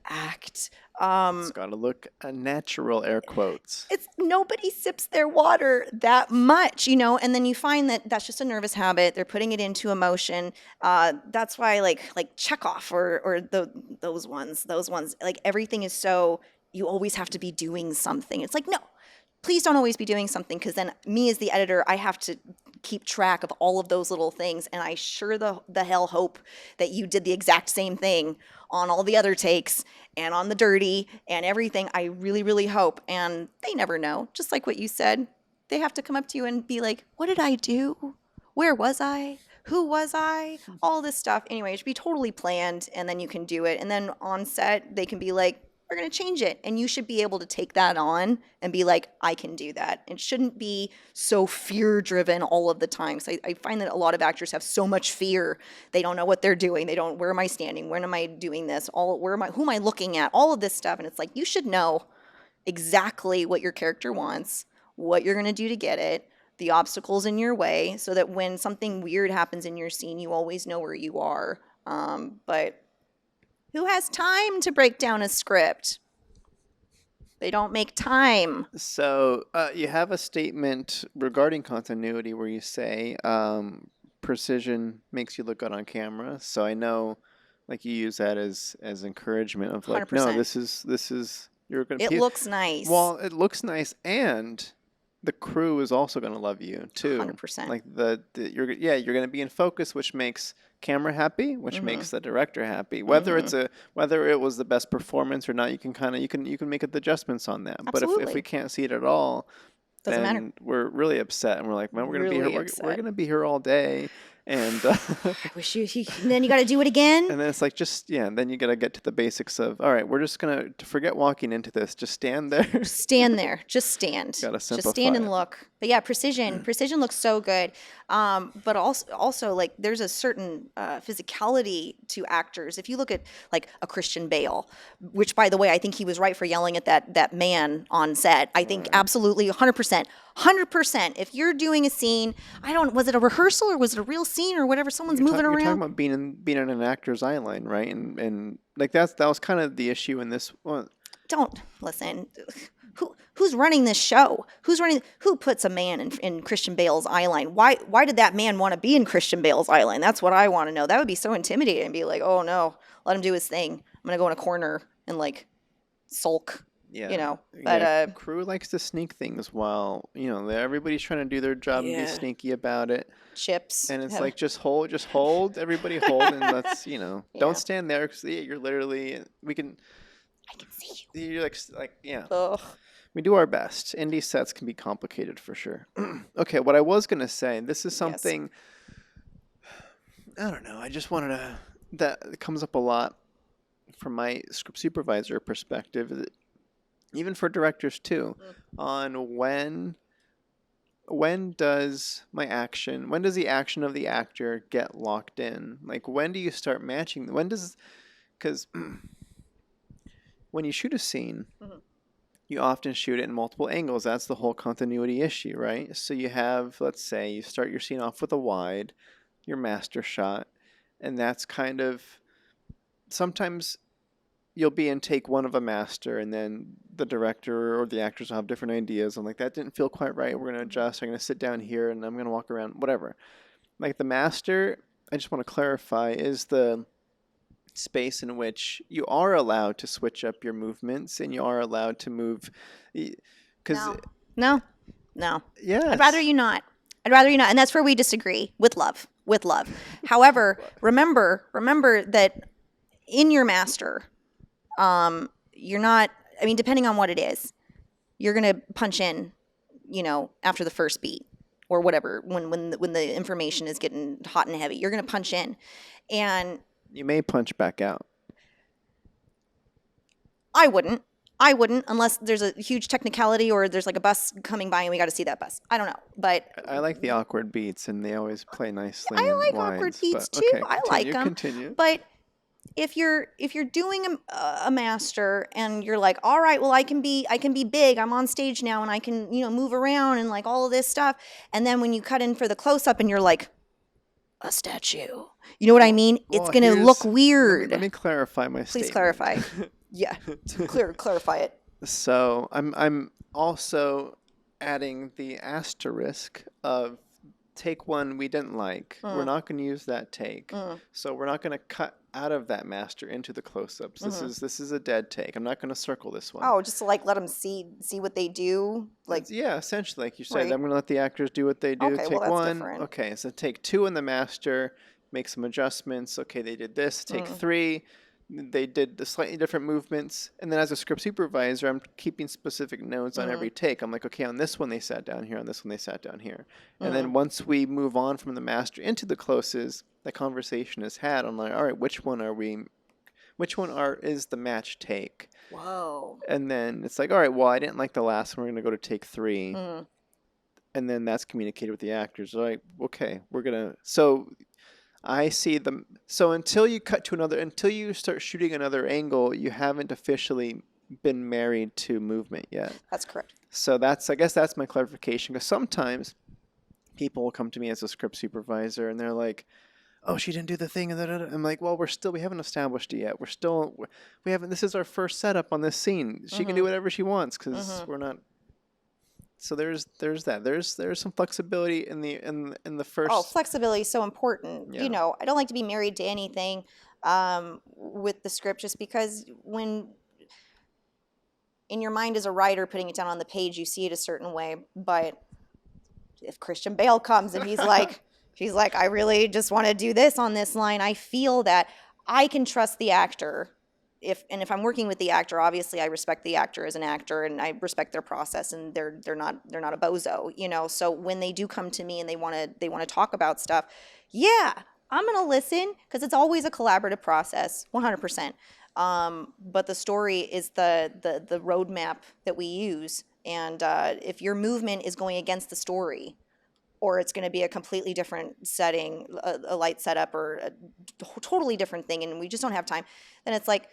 act. It's got to look natural, air quotes. It's nobody sips their water that much, and then you find that that's just a nervous habit. They're putting it into emotion. That's why like Chekhov or those ones, like everything is so. You always have to be doing something. It's like, no. Please don't always be doing something, because then me as the editor, I have to keep track of all of those little things. And I sure the hell hope that you did the exact same thing on all the other takes and on the dirty and everything. I really, really hope. And they never know. Just like what you said, they have to come up to you and be like, what did I do? Where was I? Who was I? All this stuff. Anyway, it should be totally planned, and then you can do it. And then on set, they can be like, we're going to change it. And you should be able to take that on and be like, I can do that. It shouldn't be so fear driven all of the time. So I find that a lot of actors have so much fear. They don't know what they're doing. Where am I standing? When am I doing this? Who am I looking at? All of this stuff. And it's like, you should know exactly what your character wants, what you're going to do to get it, the obstacles in your way, so that when something weird happens in your scene, you always know where you are. But who has time to break down a script? They don't make time. So you have a statement regarding continuity where you say precision makes you look good on camera. So I know, like, you use that as encouragement of like, 100%. no, this is you're gonna. It looks nice. Well, it looks nice, and the crew is also gonna love you too. 100%. Like you're gonna be in focus, which makes camera happy, which makes the director happy. Whether whether it was the best performance or not, you can make adjustments on that. Absolutely. But if we can't see it at all, doesn't then matter. We're really upset, and we're like, man, we're gonna be here. We're gonna be here all day, and I wish you. And then you got to do it again. And then it's like, and then you got to get to the basics of, all right, we're just gonna forget walking into this. Just stand there. Stand there. Just stand. Gotta simplify. Just stand and look. But yeah, precision looks so good. But also like there's a certain physicality to actors. If you look at like a Christian Bale, which by the way, I think he was right for yelling at that man on set. I think absolutely 100%. 100%. If you're doing a scene, was it a rehearsal or was it a real scene or whatever? Someone's moving around. You're talking about being in an actor's eye line, right? And like that was kind of the issue in this one. Don't listen. Who's running this show? Who puts a man in Christian Bale's eye line? Why did that man want to be in Christian Bale's eye line? That's what I want to know. That would be so intimidating and be like, oh no, let him do his thing. I'm gonna go in a corner and like sulk. Yeah. But Yeah. Crew likes to sneak things while, everybody's trying to do their job and be yeah, sneaky about it. chips. And it's Have, like, just hold, everybody hold, and let's, don't yeah, stand there because you're literally, I can see you're yeah, you. Ugh. we do our best. Indie sets can be complicated for sure. Okay, what I was going to say, this is Yes. something, I don't know, I just wanted to, that comes up a lot from my script supervisor perspective, even for directors too, Mm. on when does the action of the actor get locked in? Like, when do you start matching? Because when you shoot a scene, Mhm. you often shoot it in multiple angles. That's the whole continuity issue, right? So you have, let's say, you start your scene off with a wide, your master shot, and that's kind of, sometimes you'll be in take one of a master, and then the director or the actors will have different ideas. I'm like, that didn't feel quite right. We're going to adjust. I'm going to sit down here and I'm going to walk around, whatever. Like the master, I just want to clarify, is the space in which you are allowed to switch up your movements and you are allowed to move. Because, No. No. No. I'd rather yes. you not. I'd rather you not. And that's where we disagree with love. With love. However, remember that in your master, you're not, I mean, depending on what it is, you're going to punch in, after the first beat or whatever, when the information is getting hot and heavy, you're going to punch in. And You may punch back out. I wouldn't. I wouldn't unless there's a huge technicality or there's like a bus coming by and we got to see that bus. I don't know, but I like the awkward beats and they always play nicely I in like awkward wides. beats But too. okay, I like them. continue. But if you're doing a master and you're like, all right, well I can be big. I'm on stage now and I can move around and like all of this stuff. And then when you cut in for the close up and you're like a statue, you know what I mean? It's gonna look weird. Let me clarify my Please statement. clarify. Yeah, clarify it. So I'm also adding the asterisk of take one we didn't like. We're not going to use that take. So we're not going to cut out of that master into the close-ups. This is a dead take. I'm not going to circle this one. Oh, just to like let them see what they do. Like Yeah, essentially, like you said, right. I'm going to let the actors do what they do. Okay, Take well, that's one. different. Okay, so take two in the master, make some adjustments. Okay, they did this. Take three. They did the slightly different movements. And then as a script supervisor, I'm keeping specific notes on every take. I'm like, okay, on this one they sat down here, on this one they sat down here. And then once we move on from the master into the closes, the conversation is had. I'm like, all right, which one is the match take? Whoa. And then it's like, all right, well, I didn't like the last one. We're going to go to take three. And then that's communicated with the actors. All right, okay, we're going to... So I see them. So until you start shooting another angle, you haven't officially been married to movement yet. That's correct. So I guess that's my clarification. Because sometimes people will come to me as a script supervisor and they're like, "Oh, she didn't do the thing." I'm like, "Well, we haven't established it yet. We haven't. This is our first setup on this scene. She can do whatever she wants because we're not." So there's that. There's some flexibility in the first. Oh, flexibility is so important. Yeah. I don't like to be married to anything with the script just because when in your mind as a writer putting it down on the page, you see it a certain way. But if Christian Bale comes and he's like, I really just want to do this on this line, I feel that I can trust the actor. If I'm working with the actor, obviously I respect the actor as an actor and I respect their process and they're not a bozo, So when they do come to me and they want to talk about stuff, yeah, I'm going to listen because it's always a collaborative process, 100%. But the story is the roadmap that we use. And if your movement is going against the story, or it's going to be a completely different setting, a light setup, or a totally different thing, and we just don't have time, then it's like,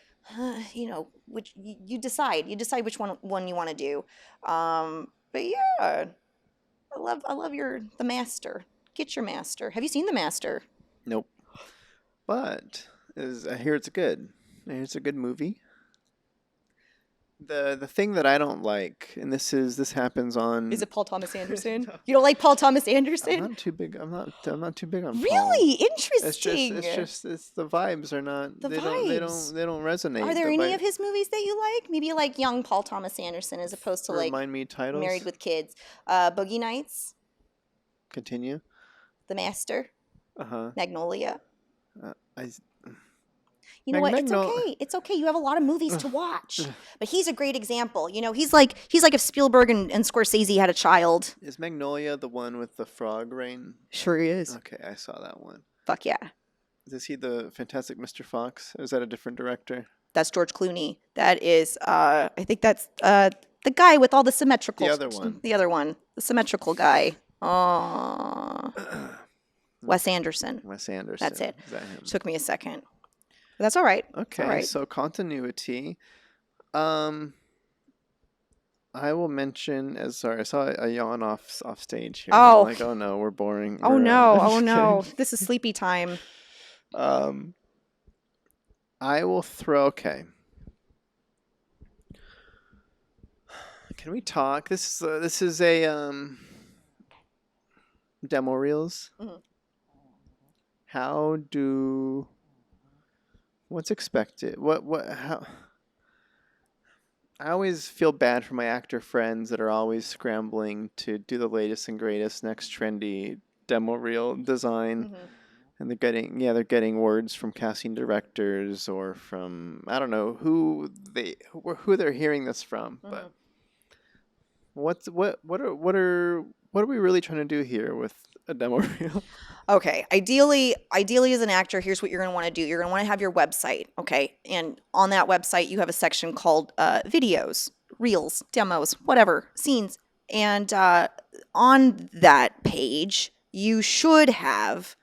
which you decide which one you want to do. But yeah, I love the master. Get your master. Have you seen the master? Nope. But I hear it's good. I hear it's a good movie. The thing that I don't like, and this happens Is on. it Paul Thomas Anderson? You don't like Paul Thomas I'm Anderson? not too big. I'm not too big on Paul. Really interesting. It's the vibes are not. The They don't. They vibes. don't. They don't resonate. Are there The any vi- of his movies that you like? Maybe you like young Paul Thomas Anderson as opposed to like Remind me titles. Married with Kids. Boogie Nights, Continue. The Master, Uh-huh. Magnolia. I You know what? It's Magnol- okay. It's okay. You have a lot of movies to watch. But he's a great example. You know, he's like if Spielberg and Scorsese had a child. Is Magnolia the one with the frog rain? Sure he is. Okay, I saw that one. Fuck yeah. Is he the Fantastic Mr. Fox? Or is that a different director? That's George Clooney. That is I think that's the guy with all the symmetrical The other one. The other one. The symmetrical guy. Oh. Wes Anderson. Wes Anderson. That's it. Is that him? Took me a second. But that's all right. Okay, All right. so continuity. I will mention as sorry, I saw a yawn off stage here. Oh. I'm like, oh no, we're boring. Oh We're, no. I'm Oh just no. kidding. This is sleepy time. I will throw. Okay. Can we talk? This is a demo reels. Mhm. How do what's expected? How I always feel bad for my actor friends that are always scrambling to do the latest and greatest, next trendy demo reel design, Mhm. and they're getting words from casting directors or from I don't know who they're hearing this from, but what are we really trying to do here with a demo reel? Okay. Ideally, as an actor, here's what you're going to want to do. You're going to want to have your website, okay? And on that website, you have a section called videos, reels, demos, whatever, scenes. And on that page, you should have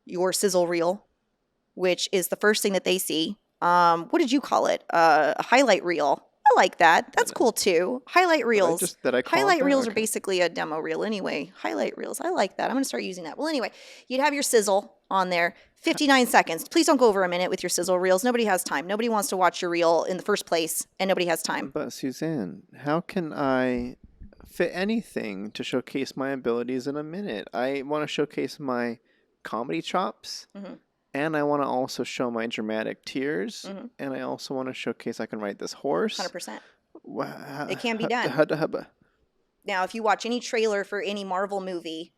your sizzle reel, which is the first thing that they see. What did you call it? A highlight reel. I like that. That's cool too. Highlight reels. Did I call it Highlight that? reels are Okay. basically a demo reel anyway. Highlight reels. I like that. I'm going to start using that. Well, anyway, you'd have your sizzle on there. 59 seconds. Please don't go over a minute with your sizzle reels. Nobody has time. Nobody wants to watch your reel in the first place, and nobody has time. But Suzanne, how can I fit anything to showcase my abilities in a minute? I want to showcase my comedy chops, Mhm. and I want to also show my dramatic tears, Mhm. and I also want to showcase I can ride this horse. 100%. Wow. It can be done. Now, if you watch any trailer for any Marvel movie,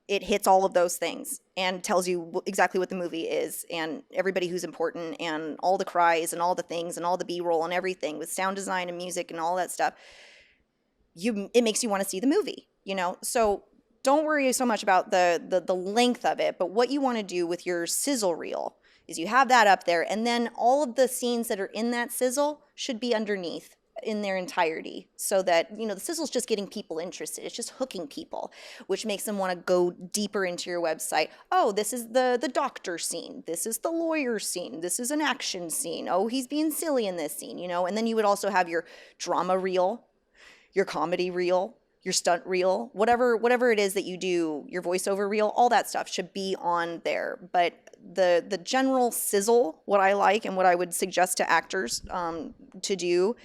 it hits all of those things and tells you exactly what the movie is and everybody who's important and all the cries and all the things and all the B-roll and everything with sound design and music and all that stuff. It makes you want to see the movie, you know? So don't worry so much about the length of it, but what you want to do with your sizzle reel is you have that up there, and then all of the scenes that are in that sizzle should be underneath in their entirety, so that, you know, the sizzle's just getting people interested. It's just hooking people, which makes them want to go deeper into your website. Oh, this is the doctor scene. This is the lawyer scene. This is an action scene. Oh, he's being silly in this scene, you know? And then you would also have your drama reel, your comedy reel, your stunt reel, whatever it is that you do, your voiceover reel, all that stuff should be on there. But the general sizzle, what I like and what I would suggest to actors to do,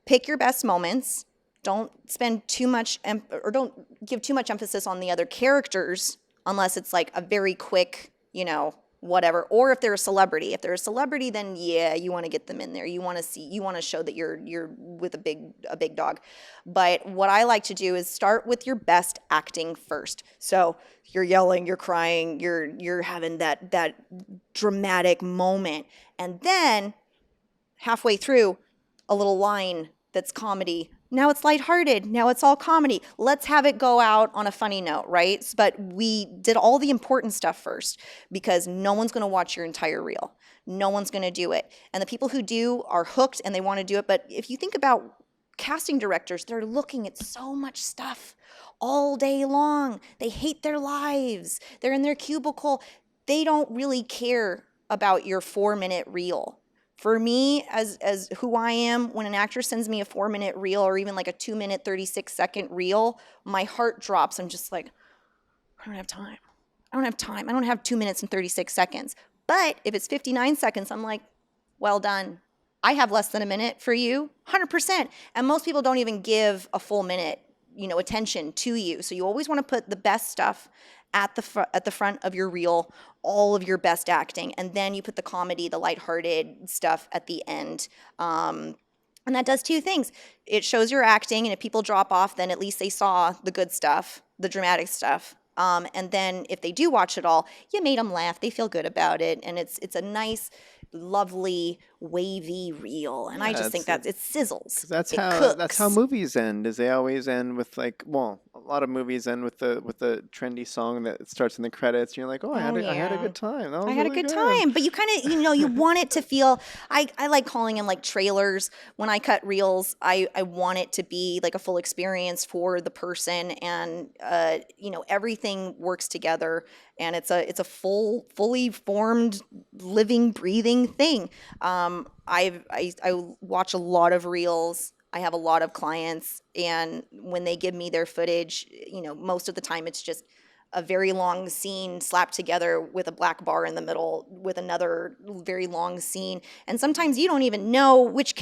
pick your best moments. Don't spend too much or don't give too much emphasis on the other characters unless it's like a very quick, you know, whatever. Or if they're a celebrity. If they're a celebrity, then yeah, you want to get them in there. You want to show that you're with a big dog. But what I like to do is start with your best acting first. So you're yelling, you're crying, you're having that dramatic moment, and then halfway through, a little line that's comedy. Now it's lighthearted. Now it's all comedy. Let's have it go out on a funny note, right? But we did all the important stuff first because no one's going to watch your entire reel. No one's going to do it. And the people who do are hooked and they want to do it. But if you think about casting directors, they're looking at so much stuff all day long. They hate their lives. They're in their cubicle. They don't really care about your 4-minute reel. For me, as who I am, when an actor sends me a 4-minute reel or even like a 2-minute, 36-second reel, my heart drops. I'm just like, I don't have time. I don't have 2 minutes and 36 seconds. But if it's 59 seconds, I'm like, well done. I have less than a minute for you, 100%. And most people don't even give a full minute, attention to you. So you always want to put the best stuff at the front of your reel, all of your best acting, and then you put the comedy, the lighthearted stuff at the end. And that does two things. It shows your acting, and if people drop off, then at least they saw the good stuff, the dramatic stuff. And then if they do watch it all, you made them laugh. They feel good about it, and it's a nice, lovely, wavy reel. And I just think it sizzles. That's it how cooks. that's how movies end. Is they always end with a lot of movies end with the trendy song that starts in the credits. And you're like, I had a good time. That was I had really a good good. time, but you kind of, you want it to feel, I like calling them like trailers. When I cut reels, I want it to be like a full experience for the person, and, everything works together, and it's a fully formed, living, breathing thing. I watch a lot of reels. I have a lot of clients, and when they give me their footage, most of the time it's just a very long scene slapped together with a black bar in the middle with another very long scene. And sometimes you don't even know which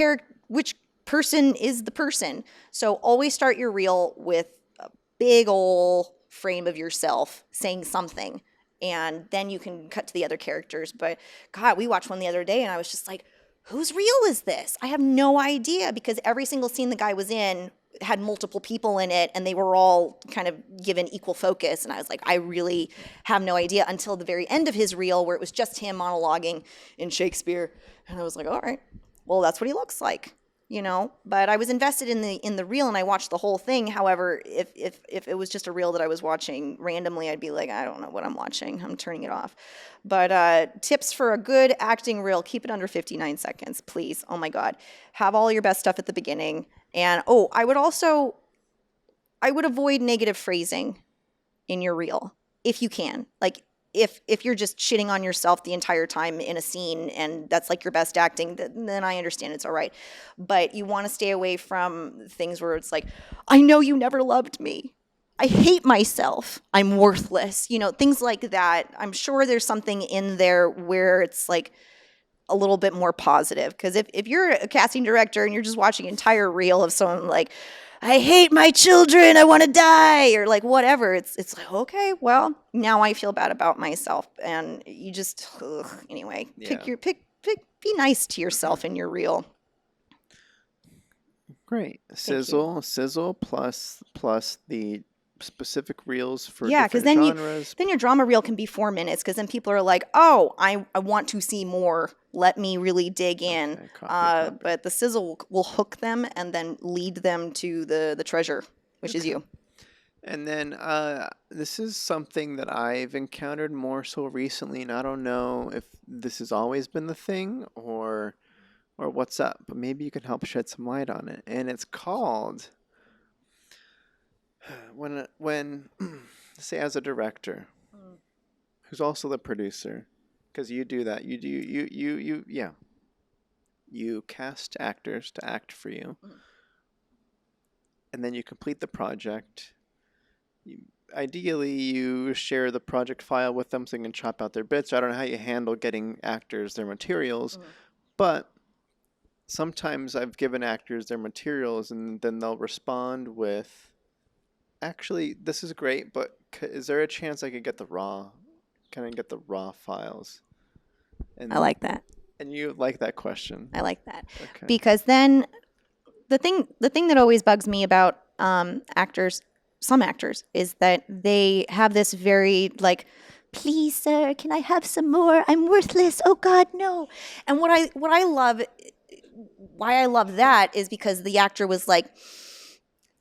person is the person. So always start your reel with a big old frame of yourself saying something, and then you can cut to the other characters. But God, we watched one the other day, and I was just like, whose reel is this? I have no idea, because every single scene the guy was in had multiple people in it, and they were all kind of given equal focus. And I was like, I really have no idea, until the very end of his reel, where it was just him monologuing in Shakespeare. And I was like, all right, well, that's what he looks like, But I was invested in the reel, and I watched the whole thing. However, if it was just a reel that I was watching randomly, I'd be like, I don't know what I'm watching. I'm turning it off. But tips for a good acting reel: keep it under 59 seconds, please. Oh my God, have all your best stuff at the beginning. And I would avoid negative phrasing in your reel if you can. Like, if you're just shitting on yourself the entire time in a scene, and that's like your best acting, then I understand, it's all right. But you want to stay away from things where it's like, I know you never loved me, I hate myself, I'm worthless, things like that. I'm sure there's something in there where it's like a little bit more positive. Because if you're a casting director and you're just watching an entire reel of someone like, I hate my children, I want to die, or like whatever, it's like, okay, well, now I feel bad about myself. And you just, anyway, Yeah. be nice to yourself in your reel. Great. Sizzle plus the specific reels for because different genres. then your drama reel can be 4 minutes, because then people are like, oh, I want to see more. Let me really dig in. Okay, copy. But the sizzle will hook them and then lead them to the treasure, which is you. And then this is something that I've encountered more so recently, and I don't know if this has always been the thing or what's up, but maybe you can help shed some light on it. And it's called, when say, as a director who's also the producer, because you do that, you cast actors to act for you, and then you complete the project. Ideally, you share the project file with them so you can chop out their bits. I don't know how you handle getting actors their materials, but sometimes I've given actors their materials, and then they'll respond with, actually, this is great, but is there a chance I could get the raw? Can I get the raw files? And I like that. And you like that question? I like that. Okay. Because then the thing that always bugs me about actors, some actors, is that they have this very like, please, sir, can I have some more? I'm worthless. Oh God, no. And what I love, why I love that, is because the actor was like,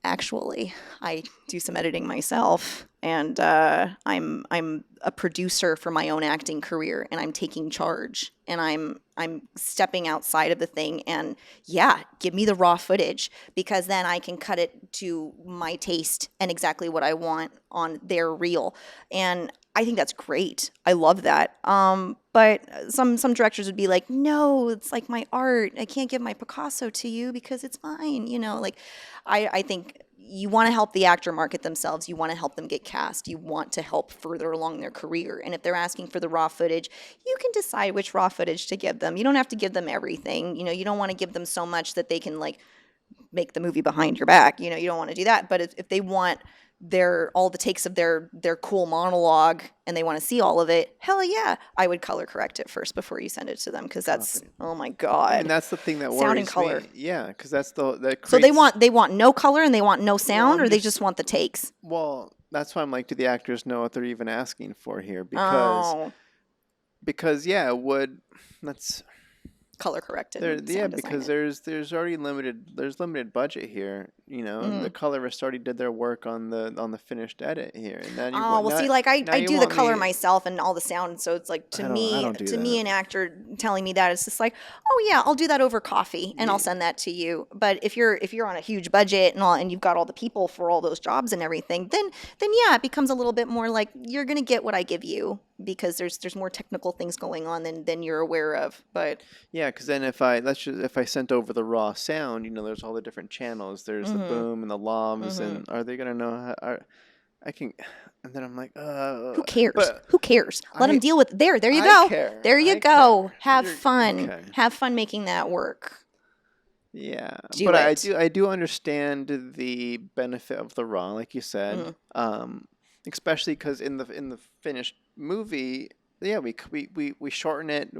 actually, I do some editing myself, and I'm a producer for my own acting career, and I'm taking charge, and I'm stepping outside of the thing, and yeah, give me the raw footage, because then I can cut it to my taste and exactly what I want on their reel. And I think that's great. I love that. But some directors would be like, no, it's like my art. I can't give my Picasso to you because it's mine. Like, I think you want to help the actor market themselves. You want to help them get cast. You want to help further along their career. And if they're asking for the raw footage, you can decide which raw footage to give them. You don't have to give them everything. You know, you don't want to give them so much that they can like make the movie behind your back. You know, you don't want to do that. But if they want all the takes of their cool monologue and they want to see all of it, hell yeah, I would color correct it first before you send it to them, because that's, oh my God. And that's the thing that worries sound and color. me. Yeah, because that's that So creates, they want no color and they want no sound, I'm or they just want the takes? well, that's why I'm like, do the actors know what they're even asking for here? Oh, Because yeah, it would, that's color corrected. there, and yeah, sound because design there's already limited budget here. You know, it. the colorists already did their work on the finished edit here, and then you Oh, want, well, now, see, like I now you do the want color me, myself and all the sound, so it's like I don't do to me, that. an actor telling me that, it's just like, oh yeah, I'll do that over coffee and I'll send that to you. But if you're on a huge budget and all, and you've got all the people for all those jobs and everything, then yeah, it becomes a little bit more like you're gonna get what I give you, because there's more technical things going on than you're aware of. But Yeah, because then if I sent over the raw sound, you know, there's all the different channels. There's the boom and the lavs, and are they gonna know I can? And then I'm like, who cares? but Who cares? Let them deal with there. There you I go. care. There you I go. care. Have You're- fun. okay. Have fun making that work. Yeah, Do but it. I do understand the benefit of the raw, like you said, especially because in the finished movie, yeah, we shorten it.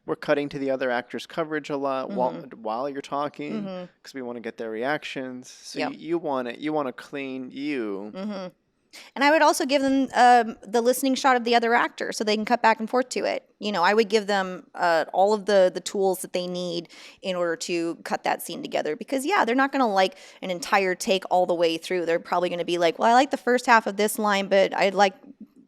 We're cutting to the other actor's coverage a lot while you're talking, because we want to get their reactions. So Yep. you want it. You want to clean you. And I would also give them the listening shot of the other actor so they can cut back and forth to it. You know, I would give them all of the tools that they need in order to cut that scene together. Because, yeah, they're not going to like an entire take all the way through. They're probably going to be like, well, I like the first half of this line, but I'd like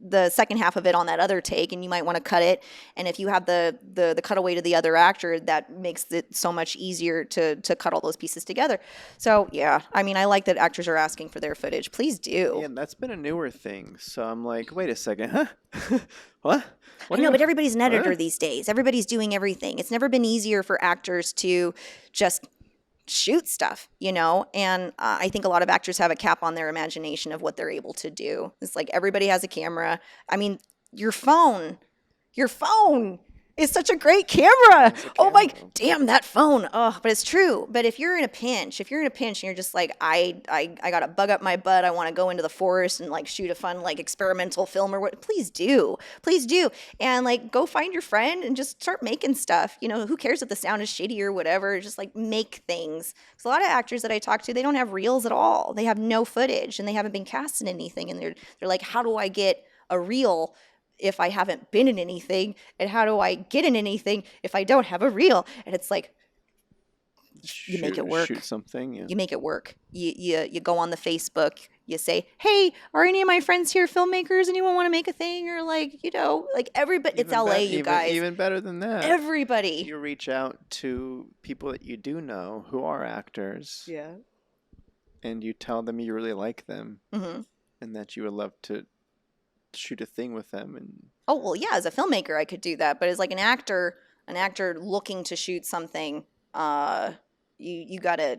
the second half of it on that other take, and you might want to cut it. And if you have the cutaway to the other actor, that makes it so much easier to cut all those pieces together. So yeah, I mean, I like that actors are asking for their footage. Please do. Yeah, that's been a newer thing. So I'm like, wait a second, huh? What? I know, but everybody's an editor these days. Everybody's doing everything. It's never been easier for actors to just shoot stuff, you know? And I think a lot of actors have a cap on their imagination of what they're able to do. It's like everybody has a camera. I mean, your phone is such a great camera. Oh my, damn, that phone. Oh, but it's true. But if you're in a pinch and you're just like, I got a bug up my butt, I want to go into the forest and like shoot a fun like experimental film or what, please do. And like go find your friend and just start making stuff. You know, who cares if the sound is shitty or whatever, just like make things. Because a lot of actors that I talk to, they don't have reels at all. They have no footage and they haven't been cast in anything. And they're like, how do I get a reel if I haven't been in anything? And how do I get in anything if I don't have a reel? And it's like, you make it work. Shoot something. Yeah. You make it work. You go on the Facebook. You say, hey, are any of my friends here filmmakers? Anyone want to make a thing? Or like, you know, like everybody. It's LA, you guys. Even better than that. Everybody. You reach out to people that you do know who are actors. Yeah. And you tell them you really like them, and that you would love to shoot a thing with them. And oh well, yeah, as a filmmaker I could do that, but as like an actor looking to shoot something, you gotta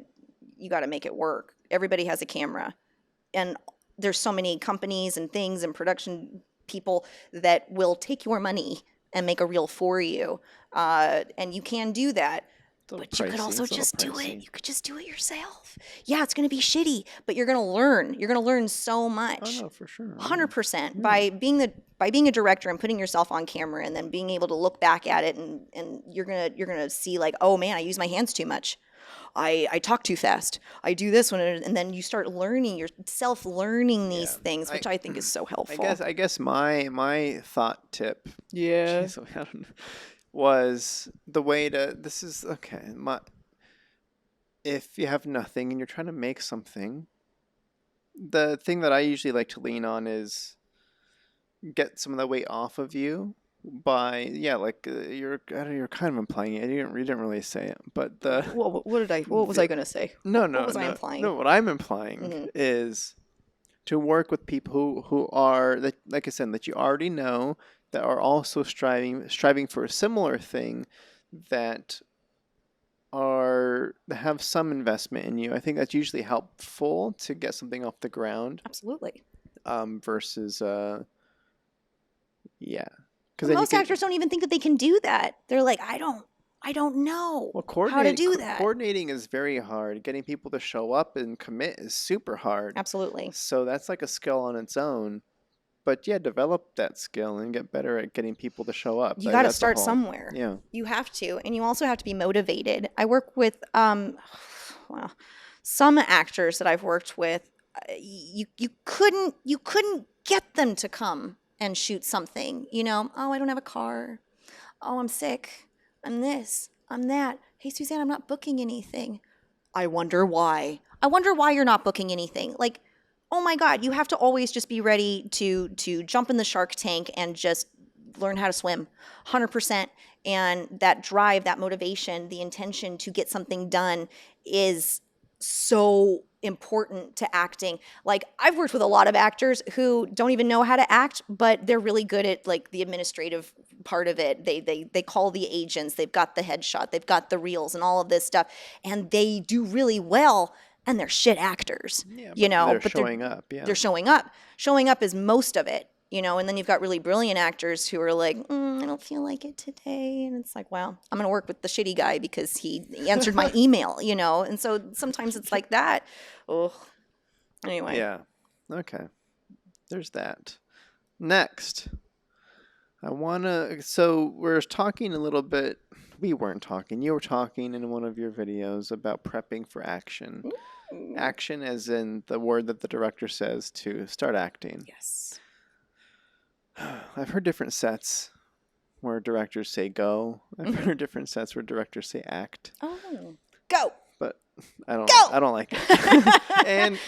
make it work. Everybody has a camera, and there's so many companies and things and production people that will take your money and make a reel for you, and you can do that. But you could also just do it. You could just do it yourself. Yeah, it's going to be shitty, but you're going to learn. You're going to learn so much. Oh no, for sure. 100% by being a director and putting yourself on camera, and then being able to look back at it, and you're gonna see like, oh man, I use my hands too much. I talk too fast. I do this one, and then you start learning. You're self-learning these things, which I think is so helpful. I guess my thought tip. Yeah. Geez, I don't know, was the way to. This is okay. If you have nothing and you're trying to make something, the thing that I usually like to lean on is get some of the weight off of you by you're kind of implying it. You didn't really say it, but the What was I gonna say? No, what was I implying? No, what I'm implying is to work with people who are, like I said, that you already know, that are also striving for a similar thing, that have some investment in you. I think that's usually helpful to get something off the ground. Absolutely. Versus yeah, because But then you most can. actors don't even think that they can do that. They're like, I don't know Well, how to do that. coordinating is very hard. Getting people to show up and commit is super hard. Absolutely. So that's like a skill on its own. But yeah, develop that skill and get better at getting people to show up. You got to That's a start whole, somewhere. yeah. You have to, and you also have to be motivated. I work with well, some actors that I've worked with. You couldn't get them to come and shoot something. You know, oh, I don't have a car. Oh, I'm sick. I'm this. I'm that. Hey, Suzanne, I'm not booking anything. I wonder why. I wonder why you're not booking anything. Like, oh my God, you have to always just be ready to jump in the shark tank and just learn how to swim 100%. And that drive, that motivation, the intention to get something done is so important to acting. Like, I've worked with a lot of actors who don't even know how to act, but they're really good at like the administrative part of it. They call the agents, they've got the headshot, they've got the reels and all of this stuff, and they do really well, and they're shit actors. Yeah, You but know, they're but showing up. Yeah. they're showing up. Showing up is most of it, you know, and then you've got really brilliant actors who are like, I don't feel like it today. And it's like, well, I'm going to work with the shitty guy because he answered my email, you know? And so sometimes it's like that. Oh, anyway. Yeah. Okay. There's that. Next. So we're talking a little bit, we weren't talking, you were talking in one of your videos about prepping for action. Ooh. Action as in the word that the director says to start acting. Yes. I've heard different sets where directors say go. I've heard different sets where directors say act. Oh, go. But I don't. Go! I don't like it. And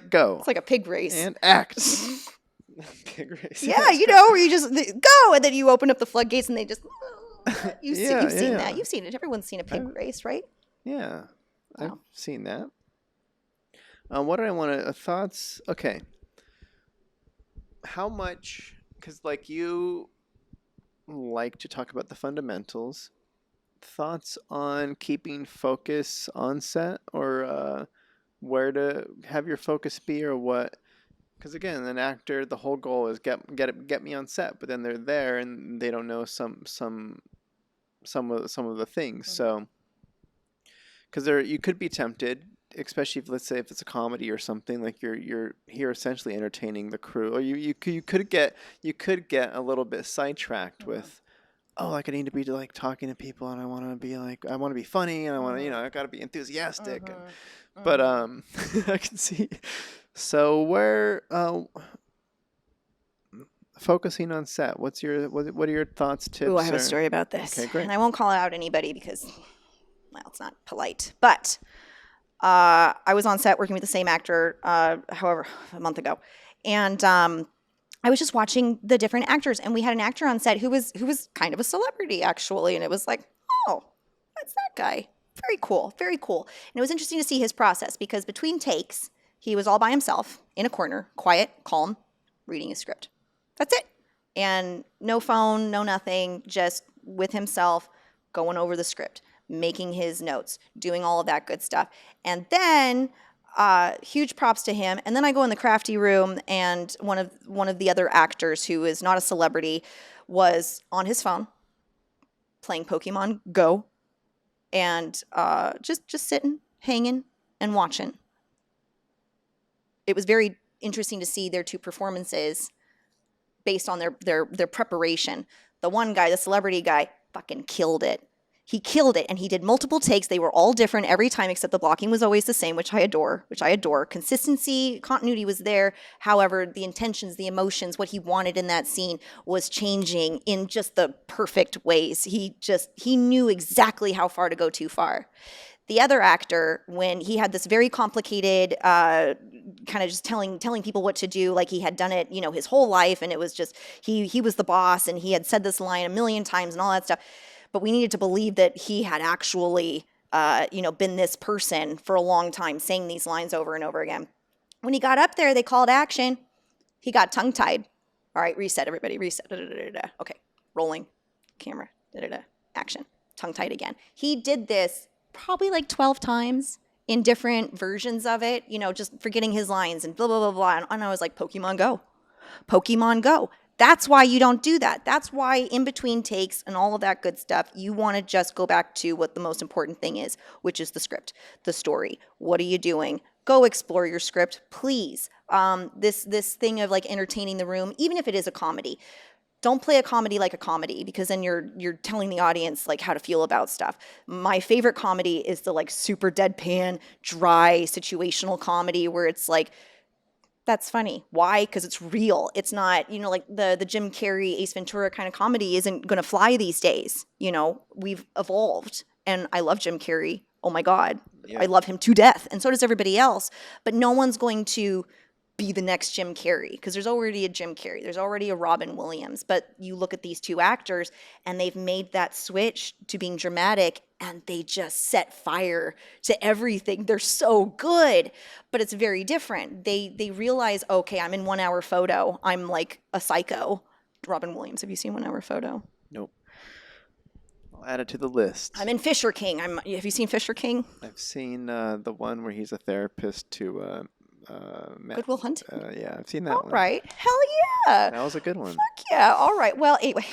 go. It's like a pig race. And act. Pig race. Yeah, you know, where you just go, and then you open up the floodgates, and they just. You've seen that. You've seen it. Everyone's seen a pig race, right? Yeah, Wow. I've seen that. What did I want to thoughts? Okay. How much? Because like you like to talk about the fundamentals. Thoughts on keeping focus on set, or where to have your focus be, or what? Because again, an actor, the whole goal is get me on set, but then they're there and they don't know some of the things. Mm-hmm. So, because you could be tempted, especially if, let's say, if it's a comedy or something, like you're here essentially entertaining the crew, or you could get a little bit sidetracked with, oh, like I need to be like talking to people, and I want to be funny, and I want to, I got to be enthusiastic, but I can see. So where focusing on set, what are your thoughts, tips? Oh, I have a story about this. Okay, great. And I won't call out anybody because, well, it's not polite. But I was on set working with the same actor, however, a month ago, and I was just watching the different actors, and we had an actor on set who was kind of a celebrity actually, and it was like, oh, that's that guy. Very cool, very cool. And it was interesting to see his process because between takes, he was all by himself in a corner, quiet, calm, reading his script. That's it. And no phone, no nothing, just with himself, going over the script, making his notes, doing all of that good stuff. And then huge props to him. And then I go in the crafty room, and one of the other actors who is not a celebrity was on his phone playing Pokemon Go, and just sitting, hanging, and watching. It was very interesting to see their two performances based on their preparation. The one guy, the celebrity guy, fucking killed it. He killed it, and he did multiple takes. They were all different every time, except the blocking was always the same, which I adore. Consistency, continuity was there. However, the intentions, the emotions, what he wanted in that scene was changing in just the perfect ways. He knew exactly how far to go too far. The other actor, when he had this very complicated kind of just telling people what to do, like he had done it, his whole life, and it was just he was the boss, and he had said this line a million times and all that stuff. But we needed to believe that he had actually, been this person for a long time, saying these lines over and over again. When he got up there, they called action. He got tongue-tied. All right, reset, everybody, reset. Okay, rolling, camera, action, tongue-tied again. He did this probably like 12 times in different versions of it, just forgetting his lines and blah, blah, blah, blah. And I was like, Pokemon Go. Pokemon Go. That's why you don't do that. That's why in between takes and all of that good stuff, you want to just go back to what the most important thing is, which is the script, the story. What are you doing? Go explore your script, please. This thing of like entertaining the room, even if it is a comedy. Don't play a comedy like a comedy, because then you're telling the audience like how to feel about stuff. My favorite comedy is the like super deadpan, dry situational comedy where it's like, that's funny. Why? Because it's real. It's not, like the Jim Carrey, Ace Ventura kind of comedy isn't going to fly these days. We've evolved. And I love Jim Carrey. Oh my God. Yeah. I love him to death. And so does everybody else. But no one's going to be the next Jim Carrey, because there's already a Jim Carrey. There's already a Robin Williams. But you look at these two actors and they've made that switch to being dramatic, and they just set fire to everything. They're so good, but it's very different. They realize, okay, I'm in 1 Hour Photo. I'm like a psycho. Robin Williams, have you seen 1 Hour Photo? Nope. I'll add it to the list. I'm in Fisher King. Have you seen Fisher King? I've seen the one where he's a therapist to Good Will Hunting. Yeah, I've seen that All one. right. Hell yeah. That was a good one. Fuck yeah. All right. Well, anyway,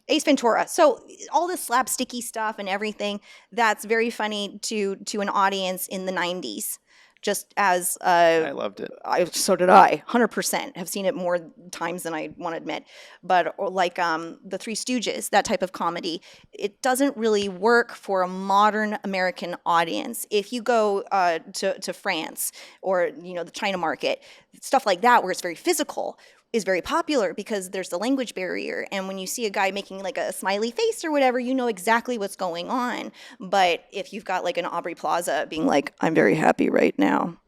Ace Ventura. So all this slapsticky stuff and everything, that's very funny to an audience in the 90s. Just as I loved it. So did I. 100% have seen it more times than I want to admit. But or like the Three Stooges, that type of comedy, it doesn't really work for a modern American audience. If you go to France or the China market, stuff like that where it's very physical is very popular because there's the language barrier. And when you see a guy making like a smiley face or whatever, you know exactly what's going on. But if you've got like an Aubrey Plaza being like, I'm very happy right now,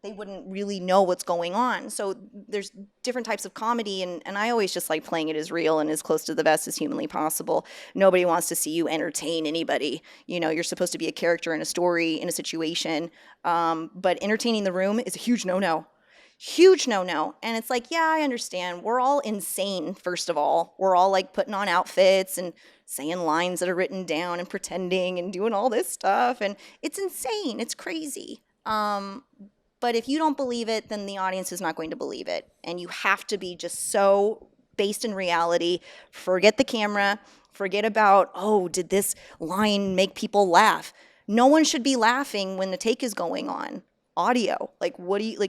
they wouldn't really know what's going on. So there's different types of comedy, and I always just like playing it as real and as close to the vest as humanly possible. Nobody wants to see you entertain anybody. You're supposed to be a character in a story, in a situation. But entertaining the room is a huge no-no. Huge no-no. And it's like, yeah, I understand. We're all insane, first of all. We're all like putting on outfits and saying lines that are written down and pretending and doing all this stuff. And it's insane. It's crazy. But if you don't believe it, then the audience is not going to believe it. And you have to be just so based in reality. Forget the camera. Forget about, oh, did this line make people laugh? No one should be laughing when the take is going on. Audio,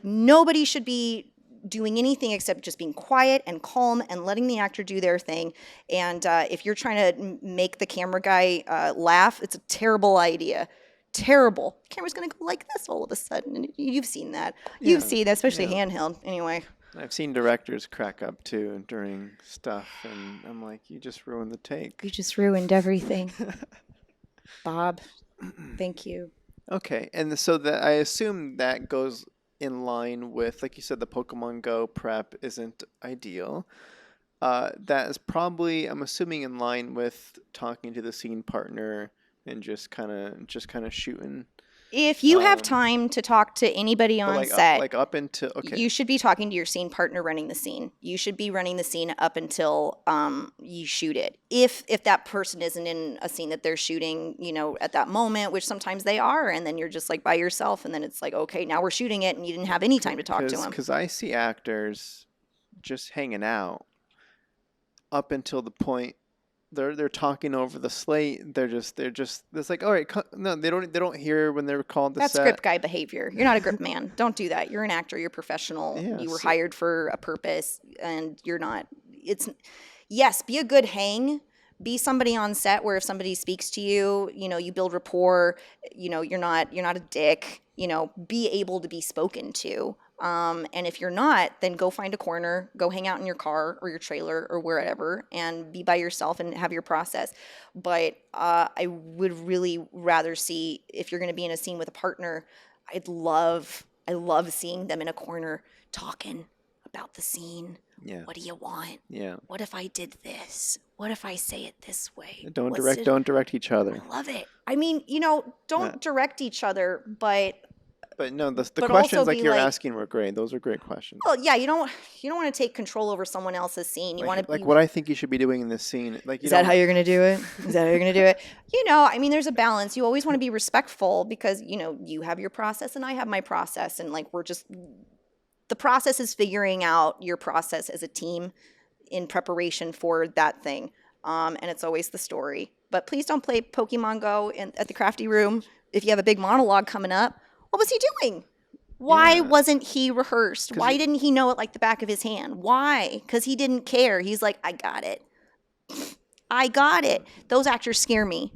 nobody should be doing anything except just being quiet and calm and letting the actor do their thing. And if you're trying to make the camera guy laugh, it's a terrible idea. Terrible. The camera's going to go like this all of a sudden. And you've seen that. You've seen that, especially handheld. Anyway. I've seen directors crack up too during stuff, and I'm like, you just ruined the take. You just ruined everything. Bob, thank you. Okay, and so that I assume that goes in line with, like you said, the Pokemon Go prep isn't ideal. That is probably, I'm assuming, in line with talking to the scene partner and just kind of shooting. If you have time to talk to anybody on set, up into you should be talking to your scene partner running the scene. You should be running the scene up until you shoot it. If that person isn't in a scene that they're shooting, at that moment, which sometimes they are, and then you're just like by yourself, and then it's like, okay, now we're shooting it, and you didn't have any time to talk to them. Because I see actors just hanging out up until the point. They're talking over the slate. They're just. It's like, all right, no, they don't hear when they're called to set. That's script guy behavior. You're not a grip man. Don't do that. You're an actor. You're professional. Yeah, you were hired for a purpose, and you're not. Yes, be a good hang. Be somebody on set where if somebody speaks to you, you build rapport. You're not a dick. Be able to be spoken to. And if you're not, then go find a corner, go hang out in your car or your trailer or wherever and be by yourself and have your process. But I would really rather see, if you're going to be in a scene with a partner, I love seeing them in a corner talking about the scene. Yeah. What do you want? Yeah. What if I did this? What if I say it this way? Don't direct each other. I love it. I mean, don't direct each other, but But no, the but questions also like be you're like, asking were great. Those are great questions. well, yeah, you don't want to take control over someone else's scene. You want to Like what I think you should be doing in this scene. Like you Is that how don't. you're going to do it? Is that how you're going to do it? You know, I mean, there's a balance. You always want to be respectful because, you know, you have your process and I have my process. And like, the process is figuring out your process as a team in preparation for that thing. And it's always the story. But please don't play Pokemon Go at the crafty room if you have a big monologue coming up. What was he doing? Why Yeah. wasn't he rehearsed? Why didn't he know it like the back of his hand? Why? Because he didn't care. He's like, I got it. I got it. Those actors scare me.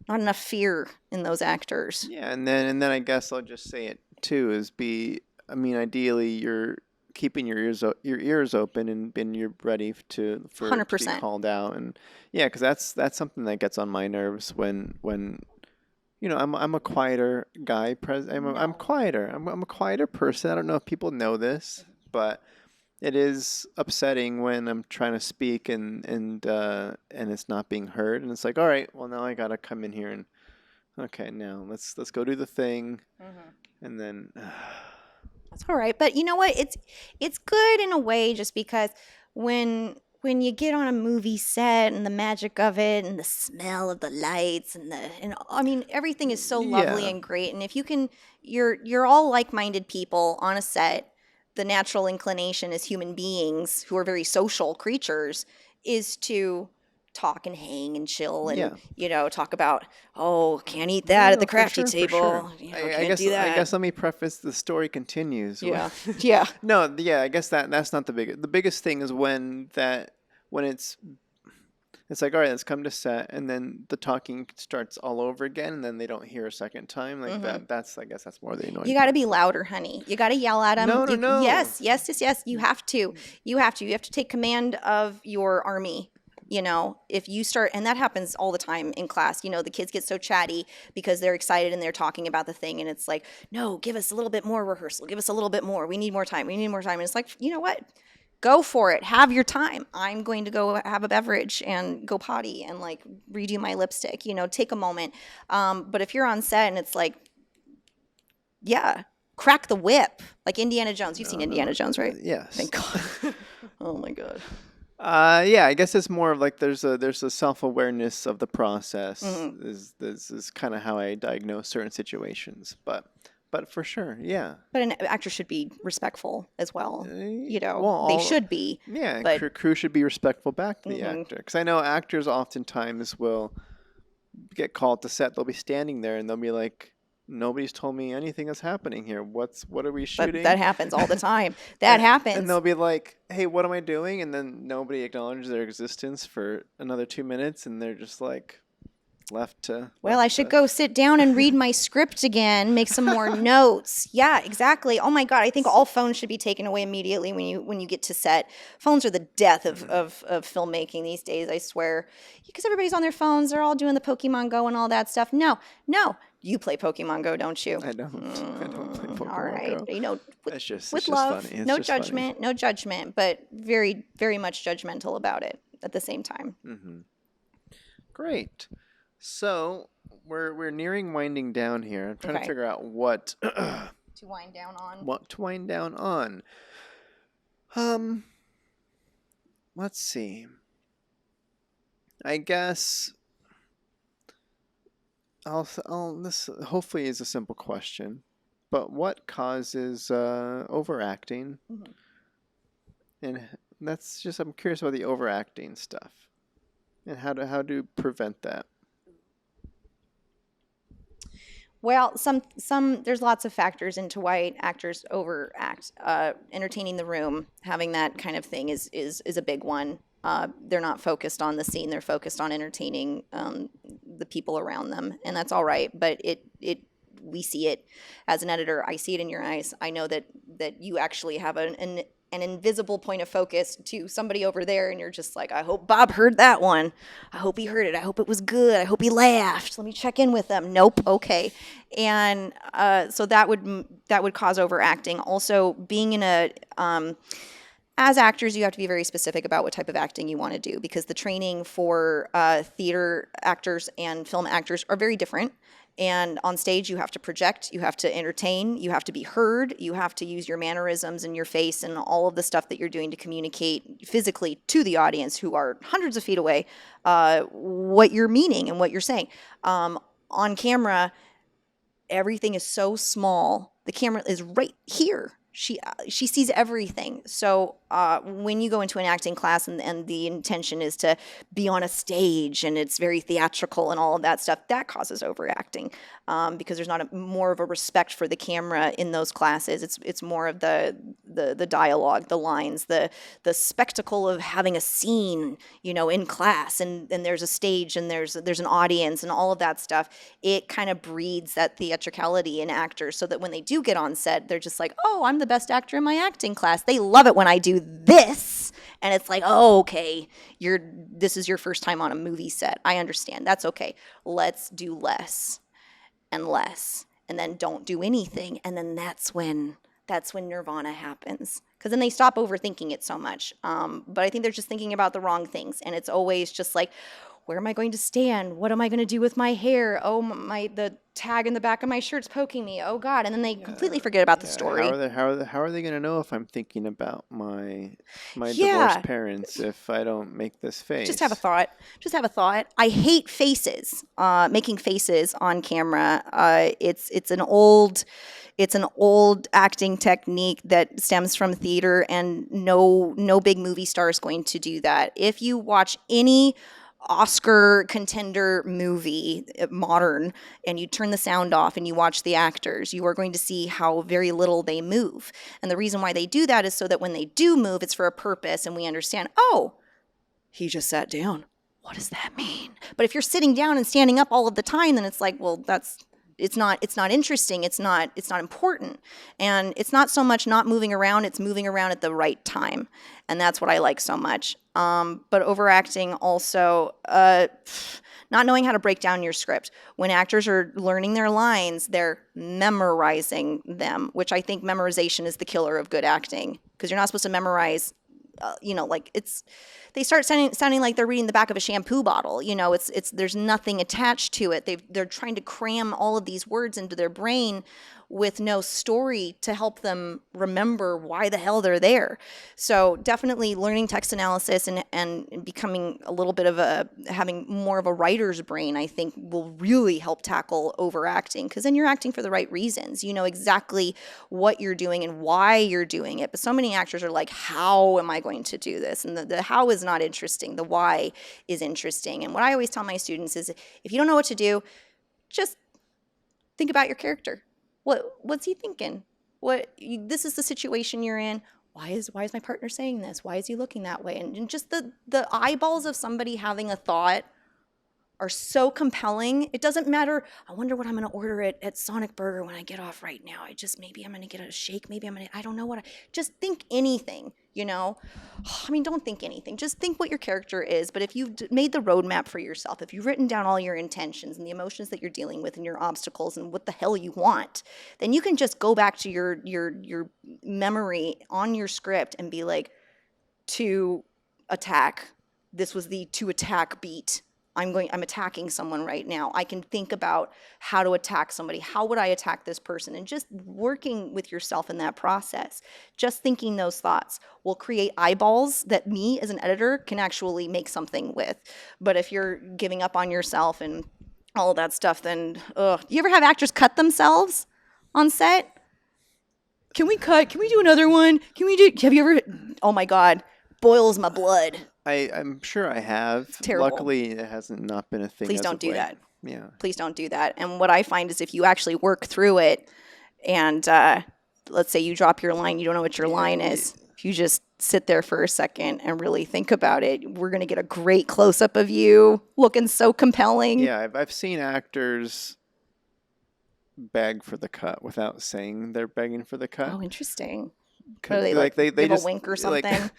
Not enough fear in those actors. Yeah, and then I guess I'll just say it too is be. I mean, ideally you're keeping your ears open and you're ready for it to be 100%. called out. And yeah, because that's something that gets on my nerves when you know I'm a quieter guy. I'm quieter. I'm a quieter person. I don't know if people know this, but it is upsetting when I'm trying to speak and it's not being heard, and it's like, all right, well now I gotta come in here and okay, now let's go do the thing, and then That's all right. But you know what? It's good in a way just because when you get on a movie set and the magic of it and the smell of the lights and I mean everything is so lovely yeah, and great. And if you can you're all like-minded people on a set. The natural inclination as human beings who are very social creatures is to talk and hang and chill and yeah. you know talk about can't eat No, that at no, the crafty for sure. table you know I can't guess do that I guess let me preface the story continues. yeah yeah No, yeah, I guess that's not the biggest. The biggest thing is when it's like, all right, let's come to set, and then the talking starts all over again, and then they don't hear a second time like that. That's I guess that's more the annoying you got to part. be louder honey you got to yell at them No, no, no. yes you have to take command of your army. You know, if you start, and that happens all the time in class, you know, the kids get so chatty because they're excited and they're talking about the thing. And it's like, no, give us a little bit more rehearsal. Give us a little bit more. We need more time. We need more time. And it's like, you know what? Go for it. Have your time. I'm going to go have a beverage and go potty and like redo my lipstick, you know, take a moment. But if you're on set and it's like, yeah, crack the whip, like Indiana Jones. You've seen Indiana Jones, right? Yes. Thank God. Oh my God. Yeah, I guess it's more of like there's a self-awareness of the process. This is kind of how I diagnose certain situations, but for sure, yeah. But an actor should be respectful as well. You know, Well, they should be. yeah, But crew should be respectful back to the actor because I know actors oftentimes will get called to set. They'll be standing there and they'll be like, "Nobody's told me anything is happening here. What are we shooting?" that happens all the time. That happens. And they'll be like, "Hey, what am I doing?" And then nobody acknowledges their existence for another 2 minutes, and they're just like left to. Well, I should go sit down and read my script again, make some more notes. Yeah, exactly. Oh my God, I think all phones should be taken away immediately when you get to set. Phones are the death of filmmaking these days, I swear. Because everybody's on their phones, they're all doing the Pokemon Go and all that stuff. No. You play Pokemon Go, don't you? I don't. I don't play Pokemon All right. Go. You know, It's with just love, funny. It's no just funny. judgment, no judgment, but very, very much judgmental about it at the same time. Great. So we're nearing winding down here. I'm trying to Okay. figure out what To wind down on. what to wind down on. Let's see. I guess this hopefully is a simple question, but what causes overacting? And that's just I'm curious about the overacting stuff and how to prevent that. Well, there's lots of factors into why actors overact. Entertaining the room, having that kind of thing is a big one. They're not focused on the scene; they're focused on entertaining the people around them, and that's all right. But we see it as an editor. I see it in your eyes. I know that you actually have an invisible point of focus to somebody over there, and you're just like, I hope Bob heard that one. I hope he heard it. I hope it was good. I hope he laughed. Let me check in with them. Nope. Okay. And so that would cause overacting. Also, being in a as actors, you have to be very specific about what type of acting you want to do because the training for theater actors and film actors are very different. And on stage, you have to project, you have to entertain, you have to be heard, you have to use your mannerisms and your face and all of the stuff that you're doing to communicate physically to the audience who are hundreds of feet away, what you're meaning and what you're saying. On camera, everything is so small. The camera is right here. She sees everything. So when you go into an acting class and the intention is to be on a stage and it's very theatrical and all of that stuff, that causes overacting because there's not more of a respect for the camera in those classes. It's more of the dialogue, the lines, the spectacle of having a scene, in class, and there's a stage and there's an audience and all of that stuff. It kind of breeds that theatricality in actors so that when they do get on set, they're just like, oh, I'm the best actor in my acting class. They love it when I do this. And it's like, oh, okay, this is your first time on a movie set. I understand. That's okay. Let's do less and less. And then don't do anything. And then that's when nirvana happens. Because then they stop overthinking it so much. But I think they're just thinking about the wrong things. And it's always just like, where am I going to stand? What am I going to do with my hair? Oh, the tag in the back of my shirt's poking me. Oh God! And then they completely forget about the story. How are they going to know if I'm thinking about my divorced parents if I don't make this face? Just have a thought. I hate faces. Making faces on camera. It's an old acting technique that stems from theater, and no big movie star is going to do that. If you watch any Oscar contender movie, modern, and you turn the sound off and you watch the actors, you are going to see how very little they move. And the reason why they do that is so that when they do move, it's for a purpose, and we understand, oh, he just sat down. What does that mean? But if you're sitting down and standing up all of the time, then it's like, well, it's not interesting. It's not important. And it's not so much not moving around, it's moving around at the right time. And that's what I like so much. But overacting also, not knowing how to break down your script. When actors are learning their lines, they're memorizing them, which I think memorization is the killer of good acting. Because you're not supposed to memorize, they start sounding like they're reading the back of a shampoo bottle. There's nothing attached to it. They're trying to cram all of these words into their brain with no story to help them remember why the hell they're there. So definitely learning text analysis and becoming a little bit of having more of a writer's brain, I think, will really help tackle overacting, because then you're acting for the right reasons. You know exactly what you're doing and why you're doing it. But so many actors are like, how am I going to do this? And the how is not interesting. The why is interesting. And what I always tell my students is, if you don't know what to do, just think about your character. What's he thinking? This is the situation you're in. Why is my partner saying this? Why is he looking that way? And just the eyeballs of somebody having a thought are so compelling. It doesn't matter. I wonder what I'm going to order at Sonic Burger when I get off right now. Maybe I'm going to get a shake. I don't know just think anything, don't think anything. Just think what your character is. But if you've made the roadmap for yourself, if you've written down all your intentions and the emotions that you're dealing with and your obstacles and what the hell you want, then you can just go back to your memory on your script and be like, to attack. This was the to attack beat. I'm attacking someone right now. I can think about how to attack somebody. How would I attack this person? And just working with yourself in that process, just thinking those thoughts will create eyeballs that me as an editor can actually make something with. But if you're giving up on yourself and all of that stuff, then, do you ever have actors cut themselves on set? Can we cut? Can we do another one? Have you ever, oh my God, boils my blood. I'm sure I have. It's terrible. Luckily, it hasn't not been a thing. Please don't do that. Yeah. Please don't do that. And what I find is if you actually work through it and let's say you drop your line, you don't know what your line is. If you just sit there for a second and really think about it, we're going to get a great close-up of you looking so compelling. Yeah, I've seen actors beg for the cut without saying they're begging for the cut. Oh, interesting. They give just a wink or something?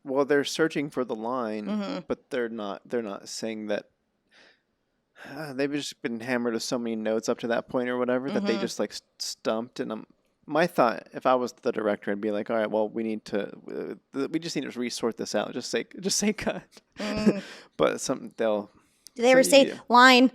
Well, they're searching for the line, Mm-hmm. but they're not saying that. They've just been hammered with so many notes up to that point or whatever that they just stumped. And my thought, if I was the director, I'd be like, all right, well, we just need to resort this out. Just say cut. Mm. But Do they ever say line?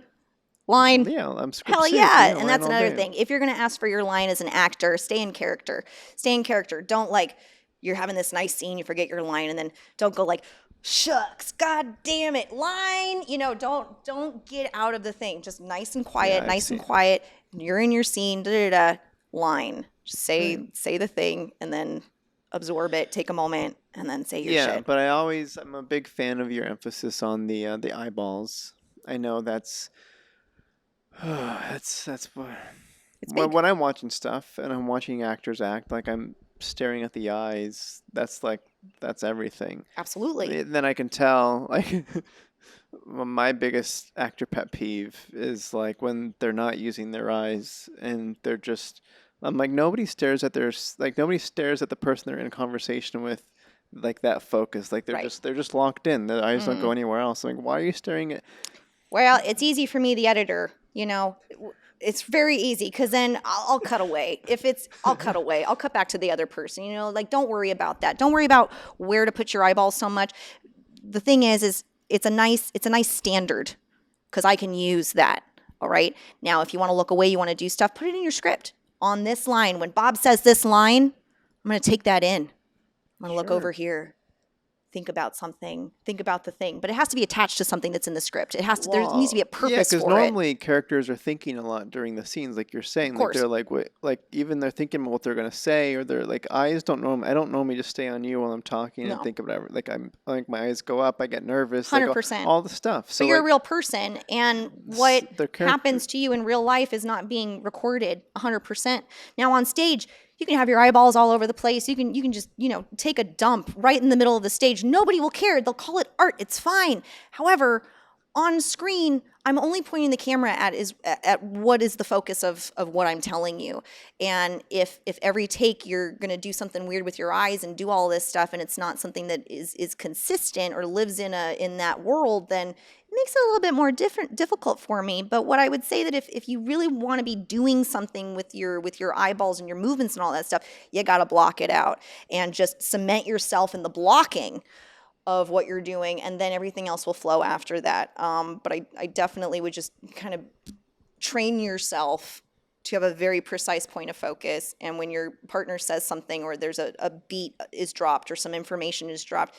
Line. Yeah, I'm script Hell soup. yeah. Yeah, And line that's all another day. thing. If you're going to ask for your line as an actor, stay in character. Stay in character. Don't like, you're having this nice scene, you forget your line, and then don't go like, shucks, god damn it, line. Don't get out of the thing. Just nice and Yeah, quiet, I nice see. and quiet. You're in your scene, da da da, line. Just Right. say the thing and then absorb it, take a moment, and then say your Yeah, shit. but I'm a big fan of your emphasis on the eyeballs. I know that's that's what It's big. when I'm watching stuff and I'm watching actors act, like I'm staring at the eyes. That's everything. Absolutely. Then I can tell like my biggest actor pet peeve is like when they're not using their eyes and they're just I'm like nobody stares at the person they're in conversation with like that focus, like Right. they're just locked in, their eyes don't go anywhere else. I'm like, why are you staring at Well, it's easy for me, the editor, it's very easy because then I'll cut away. I'll cut away. I'll cut back to the other person, like don't worry about that. Don't worry about where to put your eyeballs so much. The thing is it's a nice standard because I can use that. All right. Now, if you want to look away, you want to do stuff, put it in your script on this line. When Bob says this line, I'm going to take that in. I'm going to look Sure. over here. Think about something, think about the thing, but it has to be attached to something that's in the script. There needs to be a Yeah, purpose because for it. normally characters are thinking a lot during the scenes, like you're saying. Of Like course. they're like, what, like even they're thinking what they're gonna say, or they're like, eyes don't normally. I don't normally just stay on you while I'm talking and No. think of whatever. Like I'm like my eyes go up, I get nervous, like 100%. all the stuff. So But you're like a real person, and what their character. happens to you in real life is not being recorded 100%. Now on stage, you can have your eyeballs all over the place. You can just, take a dump right in the middle of the stage. Nobody will care. They'll call it art. It's fine. However, on screen, I'm only pointing the camera at what is the focus of what I'm telling you. And if every take you're going to do something weird with your eyes and do all this stuff and it's not something that is consistent or lives in that world, then it makes it a little bit more difficult for me. But what I would say that if you really want to be doing something with your eyeballs and your movements and all that stuff, you got to block it out and just cement yourself in the blocking of what you're doing, and then everything else will flow after that. But I definitely would just kind of train yourself to have a very precise point of focus. And when your partner says something or there's a beat is dropped or some information is dropped,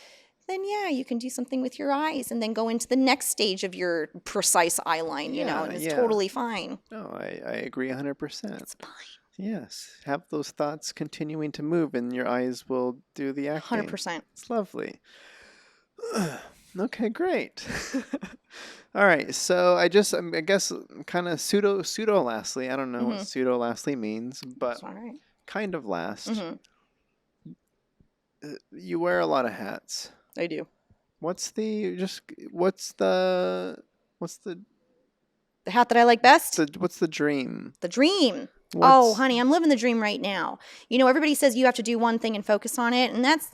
then yeah, you can do something with your eyes and then go into the next stage of your precise eye line, and it's totally fine. No, I agree 100%. It's fine. Yes, have those thoughts continuing to move, and your eyes will do the acting. 100%. It's lovely. Okay, great. All right, so I guess kind of pseudo lastly. I don't know what pseudo lastly means, but It's all right. kind of last. Mhm. You wear a lot of hats. I do. What's the The hat that I like best? what's the dream? The dream. Oh, What's- honey, I'm living the dream right now. Everybody says you have to do one thing and focus on it, and that's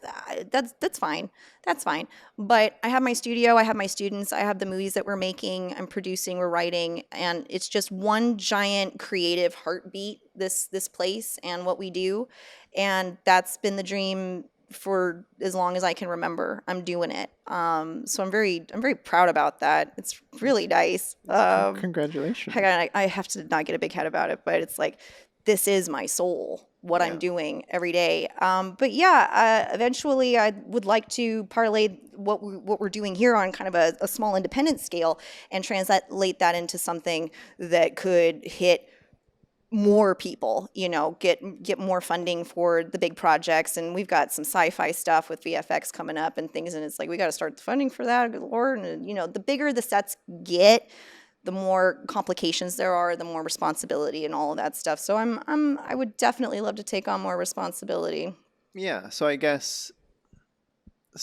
fine. That's fine. But I have my studio, I have my students, I have the movies that we're making, I'm producing, we're writing, and it's just one giant creative heartbeat. This place and what we do, and that's been the dream for as long as I can remember. I'm doing it. So I'm very proud about that. It's really nice. Congratulations. I have to not get a big head about it, but it's like, this is my soul, what I'm doing every day. But yeah, eventually I would like to parlay what we're doing here on kind of a small independent scale and translate that into something that could hit more people, get more funding for the big projects. And we've got some sci-fi stuff with VFX coming up and things. And it's like, we got to start the funding for that, good Lord. And, the bigger the sets get, the more complications there are, the more responsibility and all of that stuff. So I would definitely love to take on more responsibility. Yeah, so I guess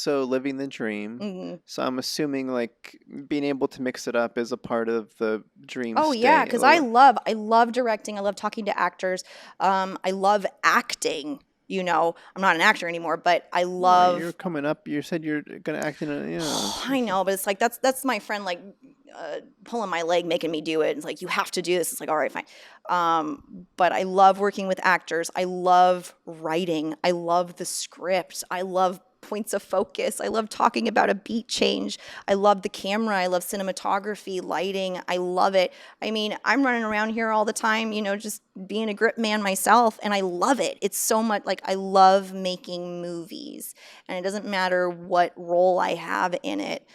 living the dream. Mm-hmm. So I'm assuming like being able to mix it up is a part of the dream. Oh yeah, because I love directing. I love talking to actors. I love acting. I'm not an actor anymore, but I love. You're coming up. You said you're gonna act in a. I know, but it's like that's my friend like pulling my leg, making me do it. It's like, you have to do this. It's like, all right, fine. But I love working with actors. I love writing. I love the script. I love points of focus. I love talking about a beat change. I love the camera. I love cinematography, lighting. I love it. I mean, I'm running around here all the time, you know, just being a grip man myself, and I love it. It's so much like I love making movies, and it doesn't matter what role I have in it.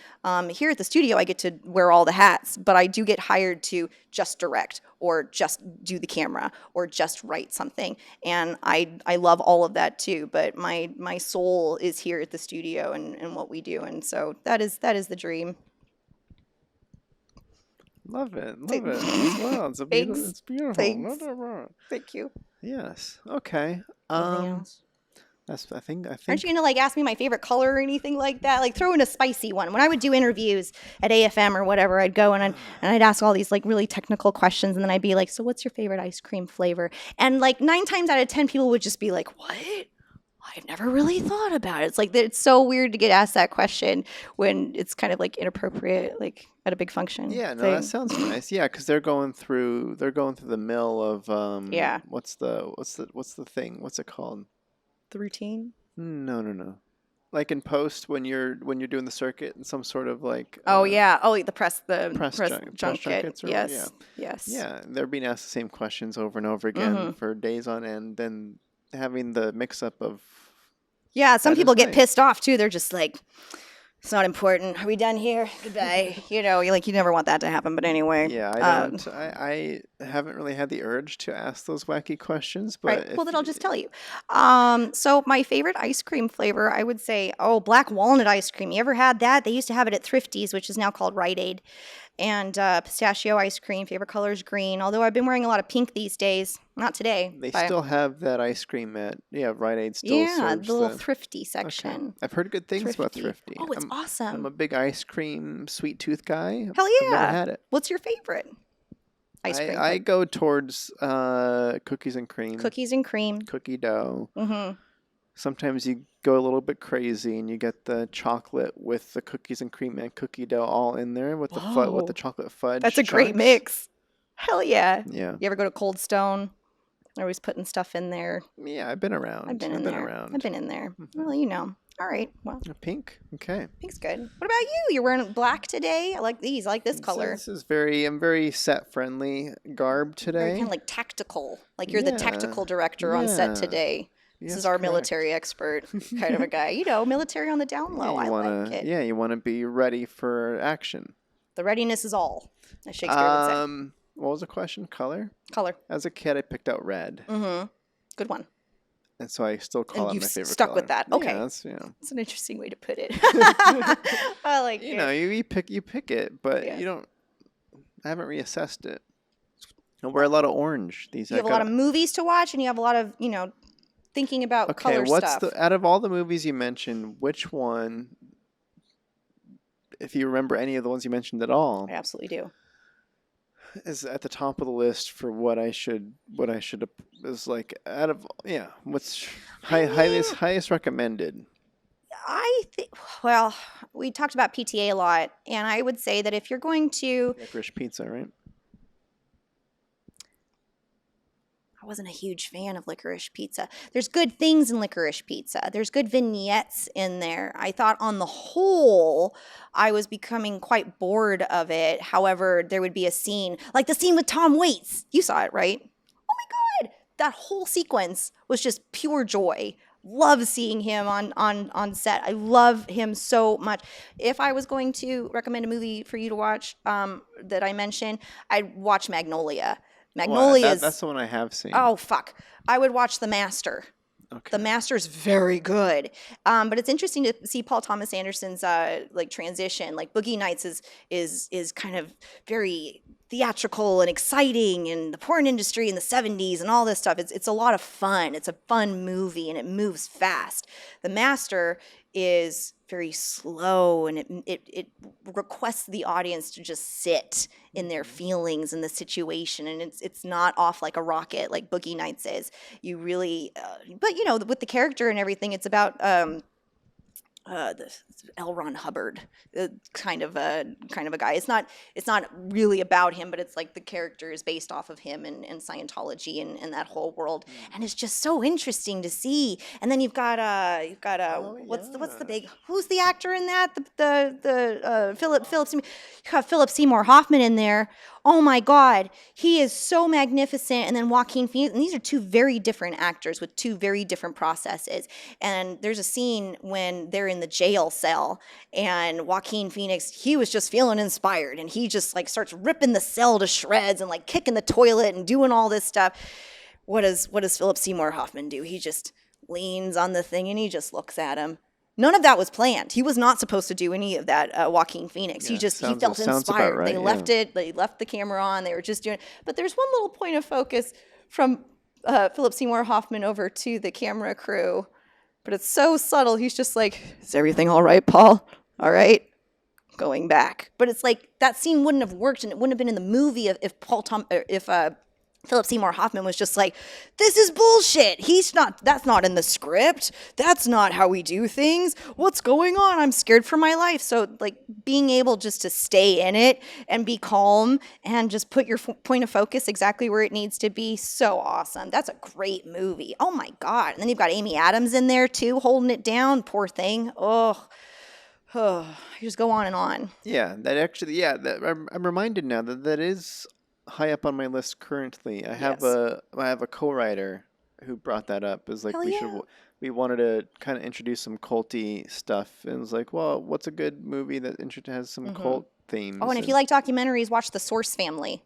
Here at the studio, I get to wear all the hats, but I do get hired to just direct or just do the camera or just write something, and I love all of that too. But my soul is here at the studio and what we do, and so that is the dream. Love it as well. It's a beautiful. Thanks. It's beautiful. Thanks. Thank you. Yes. Okay. Anything else? I think. Aren't you gonna like ask me my favorite color or anything like that? Like throw in a spicy one. When I would do interviews at AFM or whatever, I'd go and I'd ask all these like really technical questions, and then I'd be like, "So what's your favorite ice cream flavor?" And like 9 times out of 10, people would just be like, "What? I've never really thought about it." It's like it's so weird to get asked that question when it's kind of like inappropriate, like at a big function. Yeah, no, thing. that sounds nice. Yeah, because they're going through the mill of Yeah. What's the thing? What's it called? The routine. No. Like in post when you're doing the circuit and some sort of like. Oh yeah. Oh, the press Press junket. junkets or Yes. Yes. Yeah, they're being asked the same questions over and over again for days on end. Then having the mix up of. Yeah, some That is people get nice. pissed off too. They're just like, "It's not important. Are we done here? Goodbye." You know, you never want that to happen. But anyway. Yeah, I don't. I haven't really had the urge to ask those wacky questions, but Right. Well, then I'll just tell you. So my favorite ice cream flavor, I would say, black walnut ice cream. You ever had that? They used to have it at Thrifty's, which is now called Rite Aid. And pistachio ice cream. Favorite color is green. Although I've been wearing a lot of pink these days. Not today. they but still have that ice cream at Rite Aid still yeah, serves the little the. Thrifty Okay. section. I've heard good things about Thrifty. Thrifty. Oh, it's I'm awesome. a big ice cream sweet tooth guy. Hell I've yeah. never had it. What's your favorite ice cream? I go towards cookies and cream, Cookies and cream. cookie dough. Mm-hmm. Sometimes you go a little bit crazy and you get the chocolate with the cookies and cream and cookie dough all in there with Whoa. the chocolate fudge. That's a great chunks. mix. Hell yeah. Yeah. You ever go to Cold Stone? They're always putting stuff in there. Yeah, I've been around. I've been in there. around. I've been in there. Well, you know. All right. Well, Pink. Okay. pink's good. What about you? You're wearing black today. I like these. I like this color. This is I'm very set friendly garb Very today. kind of like tactical. Like you're the Yeah. tactical director on set Yeah. today. This Yes, is our correct. military expert kind of a guy. You know, military on the down low. I like it. Yeah, you want to be ready for action. The readiness is all, as Shakespeare would say. What was the question? Color? Color. As a kid, I picked out red, Mm-hmm. Good one. and so I still call And it you've my favorite. stuck color. with that. Okay. Yeah, that's That's an interesting way to put it. I like you it. know you pick it, but Yeah. you don't. I haven't reassessed it. I wear a lot of orange. You have a lot of movies to watch, and you have a lot of, thinking about Okay, color what's stuff. out of all the movies you mentioned, which one, if you remember any of the ones you mentioned at all, I absolutely do. is at the top of the list for what I should is like out of what's highest recommended. I think, well, we talked about PTA a lot, and I would say that if you're going to, Licorice Pizza, right? I wasn't a huge fan of Licorice Pizza. There's good things in Licorice Pizza. There's good vignettes in there. I thought on the whole, I was becoming quite bored of it. However, there would be a scene, like the scene with Tom Waits. You saw it, right? Oh my God. That whole sequence was just pure joy. Love seeing him on set. I love him so much. If I was going to recommend a movie for you to watch that I mentioned, I'd watch Magnolia. Magnolia that's the one I have seen. Oh, fuck. I would watch The Master. Okay. The Master's very good. But it's interesting to see Paul Thomas Anderson's transition. Like Boogie Nights is kind of very theatrical and exciting, and the porn industry in the 70s and all this stuff. It's a lot of fun. It's a fun movie, and it moves fast. The Master is very slow, and it requests the audience to just sit in their feelings in the situation, and it's not off like a rocket like Boogie Nights is. You really, but with the character and everything, it's about this L. Ron Hubbard kind of a guy. It's not really about him, but it's like the character is based off of him and Scientology and that whole world, and it's just so interesting to see. And then you've got what's the big, who's the actor in that, you have Philip Seymour Hoffman in there. Oh my God, he is so magnificent. And then Joaquin Phoenix, and these are two very different actors with two very different processes. And there's a scene when they're in the jail cell, and Joaquin Phoenix, he was just feeling inspired, and he just like starts ripping the cell to shreds and like kicking the toilet and doing all this stuff. What does Philip Seymour Hoffman do? He just leans on the thing and he just looks at him. None of that was planned. He was not supposed to do any of that, Joaquin Phoenix. Yeah, he felt inspired. Right, they left it. They left the camera on. They were just doing it. But there's one little point of focus from Philip Seymour Hoffman over to the camera crew. But it's so subtle. He's just like, is everything all right, Paul? All right? Going back. But it's like that scene wouldn't have worked, and it wouldn't have been in the movie if Philip Seymour Hoffman was just like, this is bullshit. That's not in the script. That's not how we do things. What's going on? I'm scared for my life. So like being able just to stay in it and be calm and just put your point of focus exactly where it needs to be. So awesome. That's a great movie. Oh my God. And then you've got Amy Adams in there too, holding it down. Poor thing. Oh, you just go on and on. Yeah, that actually, I'm reminded now that is high up on my list currently. I have a co-writer who brought that up. Is like we wanted to kind of introduce some culty stuff, and it was like, well, what's a good movie that has some cult themes? Oh, and if you like documentaries, watch The Source Family,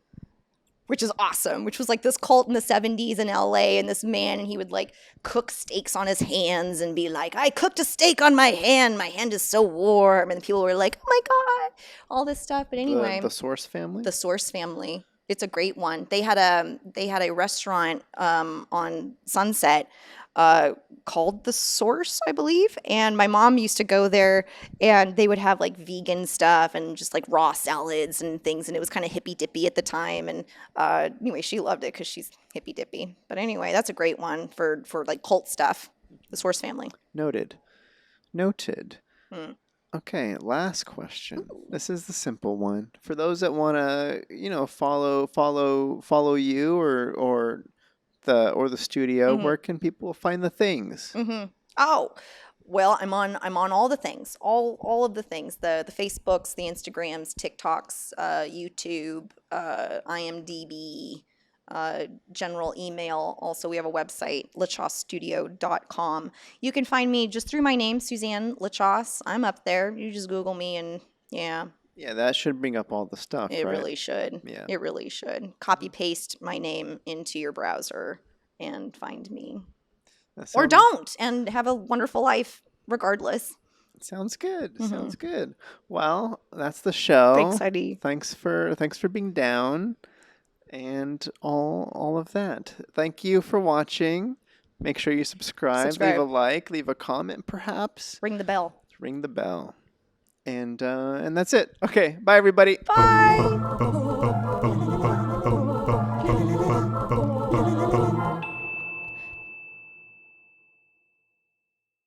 which is awesome. Which was like this cult in the 70s in LA, and this man, and he would like cook steaks on his hands and be like, I cooked a steak on my hand is so warm, and people were like, oh my God, all this stuff. But anyway, the Source Family. The Source Family. It's a great one. They had a restaurant on Sunset called The Source, I believe. And my mom used to go there, and they would have like vegan stuff and just like raw salads and things. And it was kind of hippy dippy at the time. And anyway, she loved it because she's hippy dippy. But anyway, that's a great one for like cult stuff. The Source Family. Noted. Okay, last question. Ooh. This is the simple one. For those that want to, follow you or the studio, where can people find the things? Oh, well, I'm on all the things, all of the things, the Facebooks, the Instagrams, TikToks, YouTube, IMDb, general email. Also, we have a website, LaChasseStudio.com. You can find me just through my name, Suzanne LaChasse. I'm up there. You just Google me and yeah. Yeah, that should bring up all the stuff, It right? really should. Yeah. It really should. Copy paste my name into your browser and find me. Or don't, and have a wonderful life regardless. Sounds good. Sounds good. Well, that's the show. Thanks, Heidi. Thanks for being down. And all of that. Thank you for watching. Make sure you subscribe. Leave a like, leave a comment, perhaps. Ring the bell. And that's it. Okay, bye everybody. Bye.